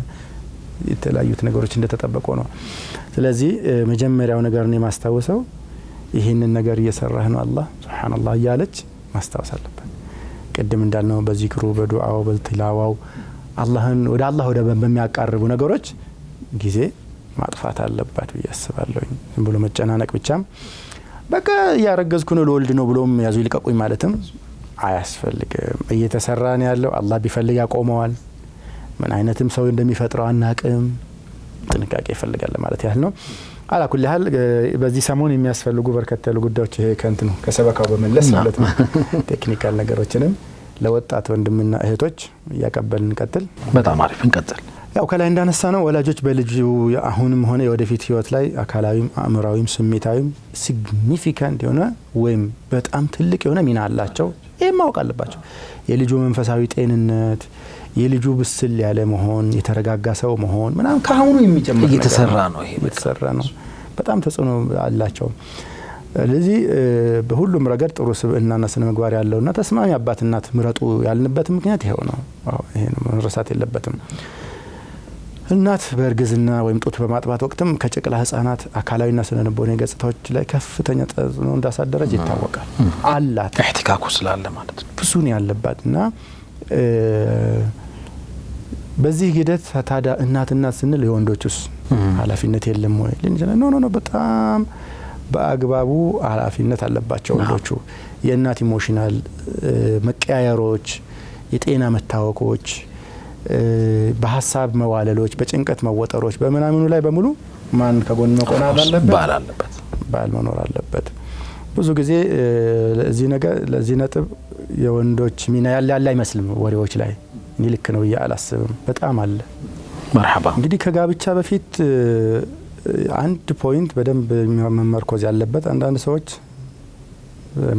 የተለያዩት ነገሮች እንደተጠበቁ ነው። ስለዚህ መጀመሪያው ነገር ነው ማስተዋወሰው ይሄንን ነገር እየሰራህ ነው አላህ ሱብሃንአላህ እያለች ማስተዋወስ አለበት። ቅድም እንዳልነው በዚክሩ በዱዓው በትላዋው አላህን ወደ አላህ ወደ በሚያቃርቡ ነገሮች ጊዜ ማጥፋት አለባት ብዬ አስባለሁ። ዝም ብሎ መጨናነቅ ብቻም በቃ ያረገዝኩ ነው ለወልድ ነው ብሎም ያዙ ይልቀቁኝ ማለትም አያስፈልግም። እየተሰራ ነው ያለው። አላህ ቢፈልግ ያቆመዋል። ምን አይነትም ሰው እንደሚፈጥረው አናቅም። ጥንቃቄ ይፈልጋል ማለት ያህል ነው። አላኩል ያህል በዚህ ሰሞን የሚያስፈልጉ በርከት ያሉ ጉዳዮች ይሄ ከንት ነው ከሰበካው በመለስ ማለት ነው ቴክኒካል ነገሮችንም ለወጣት ወንድምና እህቶች ያቀበልን እንቀጥል። በጣም አሪፍ እንቀጥል። ያው ከላይ እንዳነሳ ነው ወላጆች በልጁ አሁንም ሆነ የወደፊት ህይወት ላይ አካላዊም አእምሮአዊም ስሜታዊም ሲግኒፊካንት የሆነ ወይም በጣም ትልቅ የሆነ ሚና አላቸው። ይሄ ማወቅ አለባቸው። የልጁ መንፈሳዊ ጤንነት፣ የልጁ ብስል ያለ መሆን፣ የተረጋጋ ሰው መሆን ምናምን ካሁኑ የሚጀምር ነገር እየተሰራ ነው። ይሄ እየተሰራ ነው። በጣም ተጽዕኖ አላቸው። ለዚህ በሁሉም ረገድ ጥሩ ስብዕናና ስነ ምግባር ያለውና ተስማሚ አባት እናት ምረጡ ያልንበት ምክንያት ይሄው ነው። ይሄ ነው መረሳት የለበትም። እናት በእርግዝና ወይም ጡት በማጥባት ወቅትም ከጨቅላ ህፃናት አካላዊና ስነ ልቦናዊ ገጽታዎች ላይ ከፍተኛ ተጽዕኖ እንዳሳደረች ይታወቃል። አላት ኢህቲካኩ ስላለ ማለት ነው ብዙ ነው ያለባትና በዚህ ሂደት ታዲያ እናት ስንል የወንዶችስ ኃላፊነት የለም ወይ? ኖ በጣም በአግባቡ ኃላፊነት አለባቸው ወንዶቹ። የእናት ኢሞሽናል መቀያየሮች፣ የጤና መታወኮች፣ በሐሳብ መዋለሎች፣ በጭንቀት መወጠሮች በመናምኑ ላይ በሙሉ ማን ከጎን መቆም አለበት? ባል መኖር አለበት። ብዙ ጊዜ ለዚህ ነጥብ የወንዶች ሚና ያለ አይመስልም ወሬዎች ላይ ልክ ነው ያላስብም በጣም አለ። መርሐባ። እንግዲህ ከጋብቻ በፊት አንድ ፖይንት በደንብ መመርኮዝ ያለበት አንዳንድ ሰዎች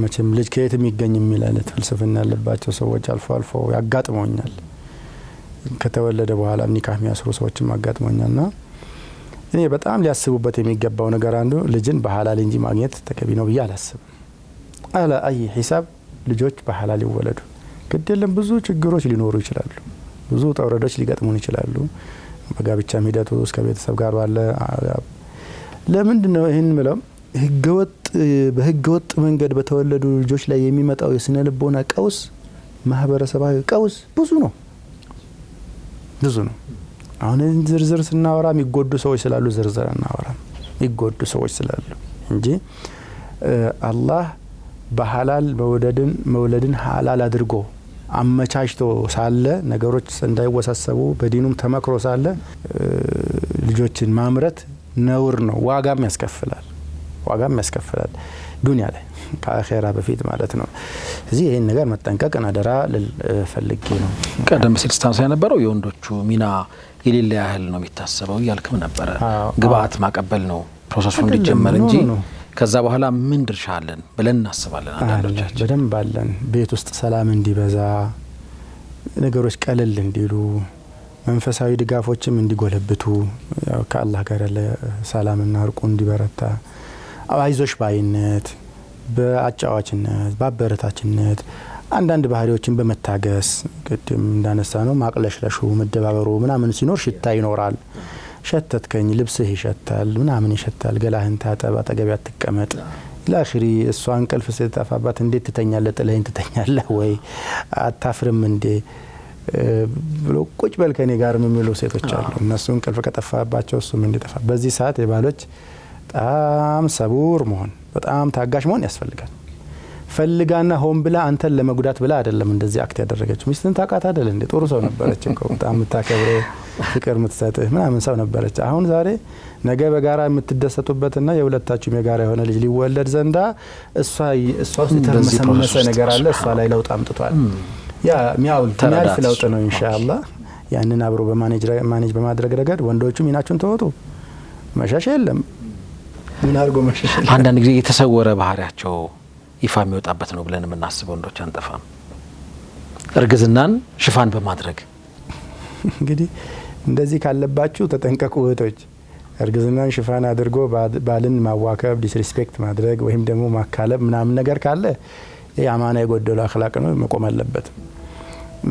መቼም ልጅ ከየት የሚገኝ የሚል አይነት ፍልስፍና ያለባቸው ሰዎች አልፎ አልፎ ያጋጥመውኛል። ከተወለደ በኋላ ኒካህ የሚያስሩ ሰዎችም ያጋጥመውኛልና እኔ በጣም ሊያስቡበት የሚገባው ነገር አንዱ ልጅን በሐላል እንጂ ማግኘት ተገቢ ነው ብዬ አላስብም። አላ አይ ሂሳብ ልጆች በሐላል ይወለዱ ግድ የለም። ብዙ ችግሮች ሊኖሩ ይችላሉ፣ ብዙ ተውረዶች ሊገጥሙን ይችላሉ። በጋብቻ ሂደቱ እስከ ቤተሰብ ጋር ባለ ለምንድነው ይሄን ምለው በህገወጥ መንገድ በተወለዱ ልጆች ላይ የሚመጣው የስነ ልቦና ቀውስ፣ ማህበረሰባዊ ቀውስ ብዙ ነው። አሁን ዝርዝር ስናወራ የሚጎዱ ሰዎች ስላሉ ዝርዝር እናወራ፣ የሚጎዱ ሰዎች ስላሉ እንጂ አላህ በሐላል መውለድን ሐላል አድርጎ አመቻችቶ ሳለ ነገሮች እንዳይወሳሰቡ በዲኑም ተመክሮ ሳለ ልጆችን ማምረት ነውር ነው፣ ዋጋም ያስከፍላል ዱንያ ላይ ከአኺራ በፊት ማለት ነው። እዚህ ይሄን ነገር መጠንቀቅ አደራ ልፈልግ ነው። ቀደም ሲል ስታንሳ የነበረው የወንዶቹ ሚና የሌለ ያህል ነው የሚታሰበው እያልክም ነበረ። ግብአት ማቀበል ነው ፕሮሰሱ እንዲጀመር እንጂ ከዛ በኋላ ምን ድርሻ አለን ብለን እናስባለን። አንዳንዶቻችን በደንብ አለን። ቤት ውስጥ ሰላም እንዲበዛ፣ ነገሮች ቀለል እንዲሉ፣ መንፈሳዊ ድጋፎችም እንዲጎለብቱ፣ ያው ከአላህ ጋር ያለ ሰላምና እርቁ እንዲበረታ፣ አይዞሽ ባይነት፣ በአጫዋችነት፣ በአበረታችነት አንዳንድ ባህሪዎችን በመታገስ ቅድም እንዳነሳ ነው ማቅለሽለሹ፣ መደባበሩ ምናምን ሲኖር ሽታ ይኖራል። ሸተትከኝ ልብስህ ይሸታል፣ ምናምን ይሸታል፣ ገላህን ታጠብ፣ አጠገቢያ አትቀመጥ ላኺሪ። እሷ እንቅልፍ ስትጠፋባት እንዴት ትተኛለህ? ጥለኸኝ ትተኛለህ ወይ? አታፍርም እንዴ ብሎ ቁጭ በል ከኔ ጋር የሚሉ ሴቶች አሉ። እነሱ እንቅልፍ ከጠፋባቸው እሱም እንዲጠፋ። በዚህ ሰዓት የባሎች በጣም ሰቡር መሆን፣ በጣም ታጋሽ መሆን ያስፈልጋል። ፈልጋና ሆን ብላ አንተን ለመጉዳት ብላ አይደለም እንደዚህ አክት ያደረገችው። ሚስትን ታውቃት አይደል እንዴ? ጥሩ ሰው ነበረች እኮ በጣም የምታከብረ ፍቅር የምትሰጥህ ምናምን ሰው ነበረች። አሁን ዛሬ ነገ በጋራ የምትደሰቱበትና የሁለታችሁም የጋራ የሆነ ልጅ ሊወለድ ዘንዳ እሷ ውስጥ የተመሰመሰ ነገር አለ። እሷ ላይ ለውጥ አምጥቷል። ያ የሚያልፍ ለውጥ ነው ኢንሻአላህ። ያንን አብሮ በማኔጅ በማድረግ ረገድ ወንዶቹ ሚናቸውን ተወጡ። መሸሽ የለም። ምን አድርጎ መሸሽ የለም። አንዳንድ ጊዜ የተሰወረ ባህሪያቸው ይፋ የሚወጣበት ነው ብለን የምናስበው ወንዶች አንጠፋም። እርግዝናን ሽፋን በማድረግ እንግዲህ እንደዚህ ካለባችሁ ተጠንቀቁ እህቶች። እርግዝናን ሽፋን አድርጎ ባልን ማዋከብ፣ ዲስሪስፔክት ማድረግ ወይም ደግሞ ማካለብ ምናምን ነገር ካለ የአማና የጎደለው አኽላቅ ነው፣ መቆም አለበት።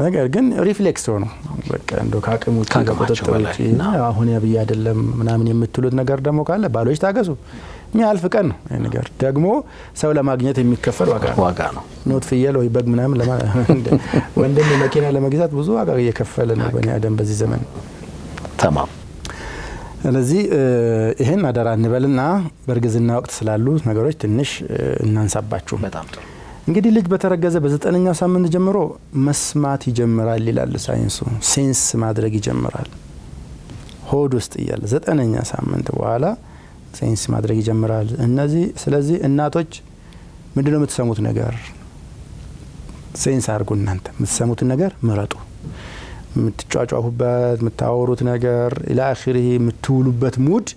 ነገር ግን ሪፍሌክስ ሆኖ በቃ እንደው ካቅሙ ከቁጥጥር ውጪ አሁን ያብይ አይደለም ምናምን የምትሉት ነገር ደግሞ ካለ ባሎች ታገሱ። የሚያልፍ ቀን ነው ይሄ ነገር። ደግሞ ሰው ለማግኘት የሚከፈል ዋጋ ነው። ኖት ፍየል ወይ በግ ምናምን ወንድም መኪና ለመግዛት ብዙ ዋጋ እየከፈለ ነው በእኛ አደም በዚህ ዘመን። ተማም። ስለዚህ ይሄን አደራ እንበልና በእርግዝና ወቅት ስላሉ ነገሮች ትንሽ እናንሳባችሁ። በጣም ጥሩ። እንግዲህ ልጅ በተረገዘ በ9ኛው ሳምንት ጀምሮ መስማት ይጀምራል ይላል ሳይንሱ። ሴንስ ማድረግ ይጀምራል ሆድ ውስጥ እያለ 9ኛ ሳምንት በኋላ ሴንስ ማድረግ ይጀምራል። ስለዚህ እናቶች ምንድነው የምትሰሙት ነገር ሴንስ አድርጉ። እናንተ የምትሰሙትን ነገር ምረጡ። የምትጫጫሁበት የምታወሩት ነገር ኢላ አኺሪ የምትውሉበት ሙድ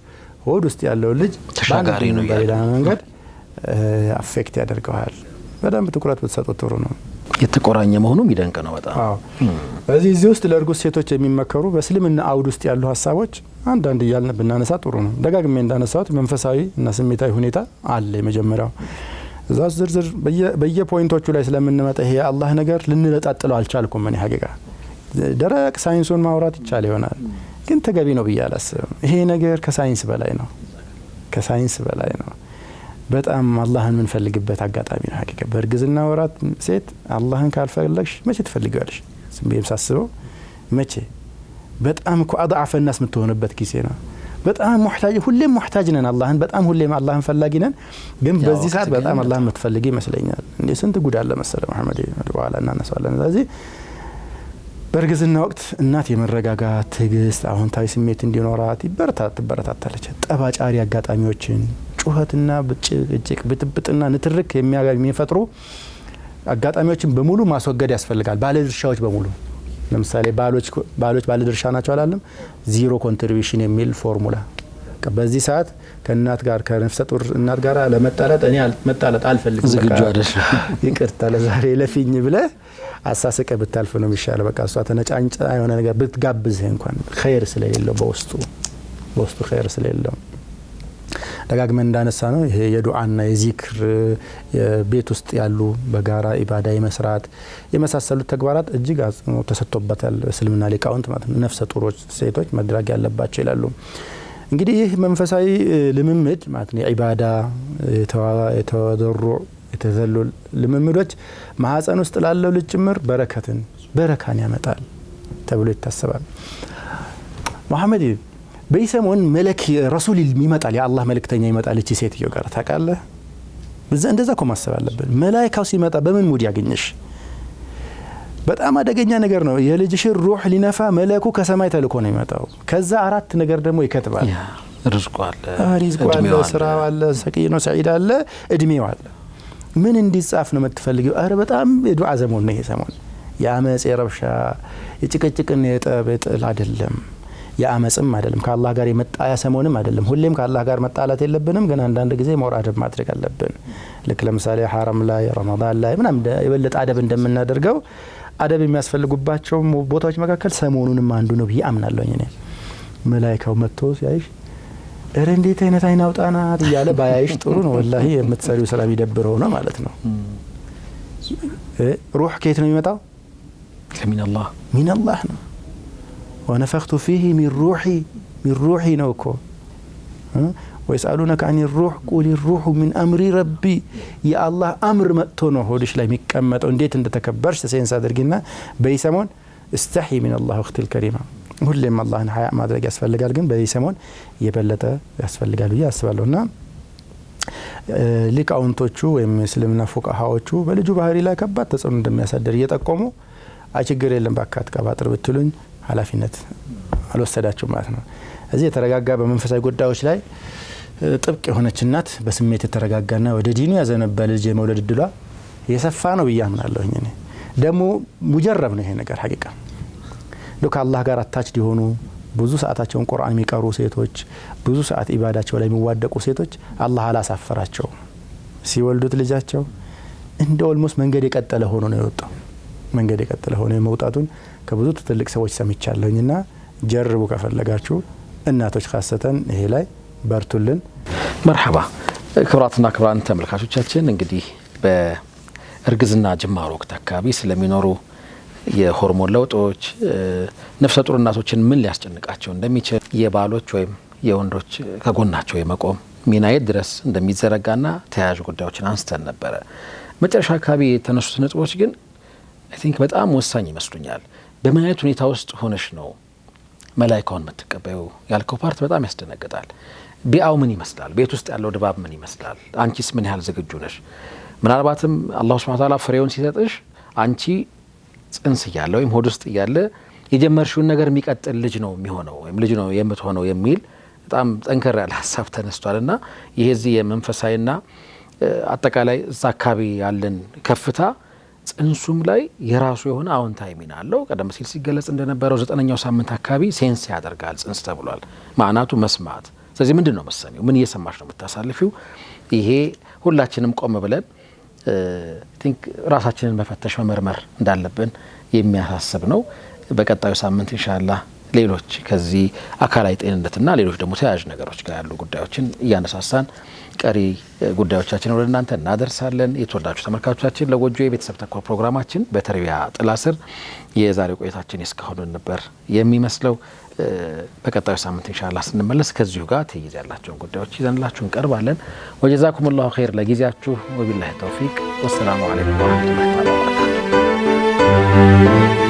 ሆድ ውስጥ ያለው ልጅ ተሻጋሪ ነው በሌላ መንገድ አፌክት ያደርገዋል። በደንብ ትኩረት ብትሰጡት ጥሩ ነው። የተቆራኘ መሆኑ ይደንቅ ነው በጣም። እዚህ ውስጥ ለእርጉዝ ሴቶች የሚመከሩ በእስልምና አውድ ውስጥ ያሉ ሀሳቦች አንዳንድ እያልን ብናነሳ ጥሩ ነው። ደጋግሜ እንዳነሳሁት መንፈሳዊ እና ስሜታዊ ሁኔታ አለ። የመጀመሪያው እዛ ዝርዝር በየፖይንቶቹ ላይ ስለምንመጣ ይሄ አላህ ነገር ልንለጣጥለው አልቻልኩም። እኔ ሀቂቃ ደረቅ ሳይንሱን ማውራት ይቻል ይሆናል፣ ግን ተገቢ ነው ብዬ አላስብም። ይሄ ነገር ከሳይንስ በላይ ነው። በጣም አላህን የምንፈልግበት አጋጣሚ ነው ሀቂቃ። በእርግዝና ወራት ሴት አላህን ካልፈለግሽ መቼ ትፈልጊዋለሽ? ዝም ብዬም ሳስበው መቼ በጣም እኮ አضعف الناس የምትሆንበት ጊዜ ነው። በጣም ሁሌም ሙህታጅ ነን አላህን፣ በጣም ሁሌም አላህን ፈላጊ ነን። ግን በዚህ ሰዓት በጣም አላህን የምትፈልጊ ይመስለኛል። እንዴ ስንት ጉድ አለ መሰለ መሐመድ በኋላ እናነሳዋለን። ስለዚህ በእርግዝና ወቅት እናት የመረጋጋት ትዕግስት፣ አዎንታዊ ስሜት እንዲኖራት ትበረታታለች። ጠባጫሪ አጋጣሚዎችን ጩኸትና ብጭቅ ብጥብጥና ንትርክ የሚፈጥሩ አጋጣሚዎችን በሙሉ ማስወገድ ያስፈልጋል። ባለድርሻዎች በሙሉ ለምሳሌ ባሎች ባለድርሻ ናቸው አላለም። ዚሮ ኮንትሪቢዩሽን የሚል ፎርሙላ በቃ በዚህ ሰዓት ከእናት ጋር ከነፍሰ ጡር እናት ጋር ለመጣላት እኔ መጣላት አልፈልግም ዝግጁ አይደለም ይቅርታ ለዛሬ ለፊኝ ብለህ አሳስቀ ብታልፍ ነው የሚሻለው። በቃ እሷ ተነጫንጫ የሆነ ነገር ብትጋብዝህ እንኳን ኸይር ስለሌለው በውስጡ ኸይር ስለሌለው ደጋግመን እንዳነሳ ነው ይሄ የዱዓና የዚክር ቤት ውስጥ ያሉ በጋራ ኢባዳ የመስራት የመሳሰሉት ተግባራት እጅግ አጽንኦት ተሰጥቶበታል እስልምና ሊቃውንት ማለት ነው። ነፍሰ ጡሮች ሴቶች መድረግ ያለባቸው ይላሉ። እንግዲህ ይህ መንፈሳዊ ልምምድ ማለት ነው የኢባዳ የተወደሩ የተዘሉል ልምምዶች ማህፀን ውስጥ ላለው ልጅ ጭምር በረካን ያመጣል ተብሎ ይታሰባል። መሐመድ በይሰሞን መለክ ረሱል ይመጣል የአላህ መልእክተኛ ይመጣል እቺ ሴትዮ ጋር ታውቃለህ። እንደዛ እኮ ማሰብ አለብን። መላእክታው ሲመጣ በምን ሙድ ያገኘሽ? በጣም አደገኛ ነገር ነው። የልጅሽ ሩህ ሊነፋ መለኩ ከሰማይ ተልኮ ነው የሚመጣው። ከዛ 4 ነገር ደግሞ ይከትባል። ርዝቁ አለ፣ ስራው አለ፣ ሰቂኖ ሰዒድ አለ፣ እድሜው አለ። ምን እንዲጻፍ ነው የምትፈልጊው? አረ በጣም የዱዓ ዘመን ነው ይሄ ሰሞን። የአመጽ የረብሻ የጭቅጭቅና የጥል አይደለም፣ የአመጽም አይደለም፣ ከአላህ ጋር የመጣያ ሰሞንም አይደለም። ሁሌም ከአላህ ጋር መጣላት የለብንም፣ ግን አንዳንድ ጊዜ መውራደብ ማድረግ አለብን። ልክ ለምሳሌ ሐረም ላይ ረመዳን ላይ ምናምን የበለጠ አደብ እንደምናደርገው አደብ የሚያስፈልጉባቸው ቦታዎች መካከል ሰሞኑንም አንዱ ነው ብዬ አምናለሁ። እኔ መላእክታው መጥቶ ሲያይሽ እረ እንዴት አይነት አይን አውጣናት እያለ ባያይሽ ጥሩ ነው። ወላሂ የምትሰሪው ስራ ቢደብረው ነው ማለት ነው። ሩህ ከየት ነው የሚመጣው? ሚነላህ ነው። ወነፈኽቱ ፊህ ሚን ሩሒ ነው እኮ ወይስአሉነከ አኒ ሩህ ቁል ሩሁ ሚን አምሪ ረቢ የአላህ አምር መጥቶ ነው ሆድሽ ላይ የሚቀመጠው። እንዴት እንደተከበርሽ ሴንስ አድርጊና በይሰሞን እስተሒ ሚነላህ ወክቲል ከሪማ። ሁሌም አላህን ሀያ ማድረግ ያስፈልጋል፣ ግን በይሰሞን የበለጠ ያስፈልጋል ብዬ አስባለሁና ሊቃውንቶቹ ወይም እስልምና ፉቃሃዎቹ በልጁ ባህሪ ላይ ከባድ ተጽዕኖ እንደሚያሳድር እየጠቆሙ ችግር የለም ባካት ቀባጥር ብትሉኝ ኃላፊነት አልወሰዳችሁም ማለት ነው። እዚህ የተረጋጋ በመንፈሳዊ ጉዳዮች ላይ ጥብቅ የሆነች እናት በስሜት የተረጋጋና ወደ ዲኑ ያዘነበለ ልጅ የመውለድ እድሏ የሰፋ ነው ብዬ አምናለሁ። እኔ ደግሞ ሙጀረብ ነው ይሄ ነገር ሐቂቃ ከአላህ ጋር አታችድ የሆኑ ብዙ ሰዓታቸውን ቁርአን የሚቀሩ ሴቶች፣ ብዙ ሰዓት ኢባዳቸው ላይ የሚዋደቁ ሴቶች አላህ አላሳፈራቸው። ሲወልዱት ልጃቸው እንደ ኦልሞስት መንገድ የቀጠለ ሆኖ ነው የወጣው። መንገድ የቀጠለ ሆኖ የመውጣቱን ከብዙ ትልቅ ሰዎች ሰምቻለሁና ጀርቡ ከፈለጋችሁ እናቶች ካሰተን ይሄ ላይ በርቱልን። መርሐባ። ክብራትና ክብራን ተመልካቾቻችን እንግዲህ በእርግዝና ጅማሮ ወቅት አካባቢ ስለሚኖሩ የሆርሞን ለውጦች ነፍሰ ጡር እናቶችን ምን ሊያስጨንቃቸው እንደሚችል የባሎች ወይም የወንዶች ከጎናቸው የመቆም ሚና የት ድረስ እንደሚዘረጋና ተያያዥ ጉዳዮችን አንስተን ነበረ። መጨረሻ አካባቢ የተነሱት ነጥቦች ግን አይ ቲንክ በጣም ወሳኝ ይመስሉኛል። በምን አይነት ሁኔታ ውስጥ ሆነሽ ነው መላኢካውን የምትቀበዩ ያልከው ፓርት በጣም ያስደነግጣል። ቢአው ምን ይመስላል? ቤት ውስጥ ያለው ድባብ ምን ይመስላል? አንቺስ ምን ያህል ዝግጁ ነሽ? ምናልባትም አላሁ ሱብሓነሁ ወተዓላ ፍሬውን ሲሰጥሽ አንቺ ጽንስ እያለ ወይም ሆድ ውስጥ እያለ የጀመርሽውን ነገር የሚቀጥል ልጅ ነው የሚሆነው ወይም ልጅ ነው የምትሆነው የሚል በጣም ጠንከር ያለ ሀሳብ ተነስቷልና ይሄ እዚህ የመንፈሳዊና አጠቃላይ እዛ አካባቢ ያለን ከፍታ ጽንሱም ላይ የራሱ የሆነ አዎንታዊ ሚና አለው። ቀደም ሲል ሲገለጽ እንደነበረው 9ኛው ሳምንት አካባቢ ሴንስ ያደርጋል ጽንስ ተብሏል። ማዕናቱ መስማት። ስለዚህ ምንድን ነው መሰሚው? ምን እየሰማሽ ነው የምታሳልፊው? ይሄ ሁላችንም ቆም ብለን ቲንክ ራሳችንን መፈተሽ መመርመር እንዳለብን የሚያሳስብ ነው። በቀጣዩ ሳምንት ኢንሻአላህ ሌሎች ከዚህ አካላዊ ጤንነትና ሌሎች ደግሞ ተያያዥ ነገሮች ጋር ያሉ ጉዳዮችን እያነሳሳን ቀሪ ጉዳዮቻችን ወደ እናንተ እናደርሳለን። የተወዳጁ ተመልካቾቻችን ለጎጆ የቤተሰብ ተኮር ፕሮግራማችን በተርቢያ ጥላ ስር የዛሬው ቆይታችን እስካሁን ነበር የሚመስለው። በቀጣዩ ሳምንት ኢንሻአላህ ስንመለስ ከዚሁ ጋር ተይዘ ያላቸውን ጉዳዮች ይዘንላችሁ እንቀርባለን። ወጀዛኩሙላሁ ኸይር ለጊዜያችሁ ወቢላሂ ተውፊቅ ወሰላሙ አለይኩም ወራህመቱላሂ ወበረካቱሁ።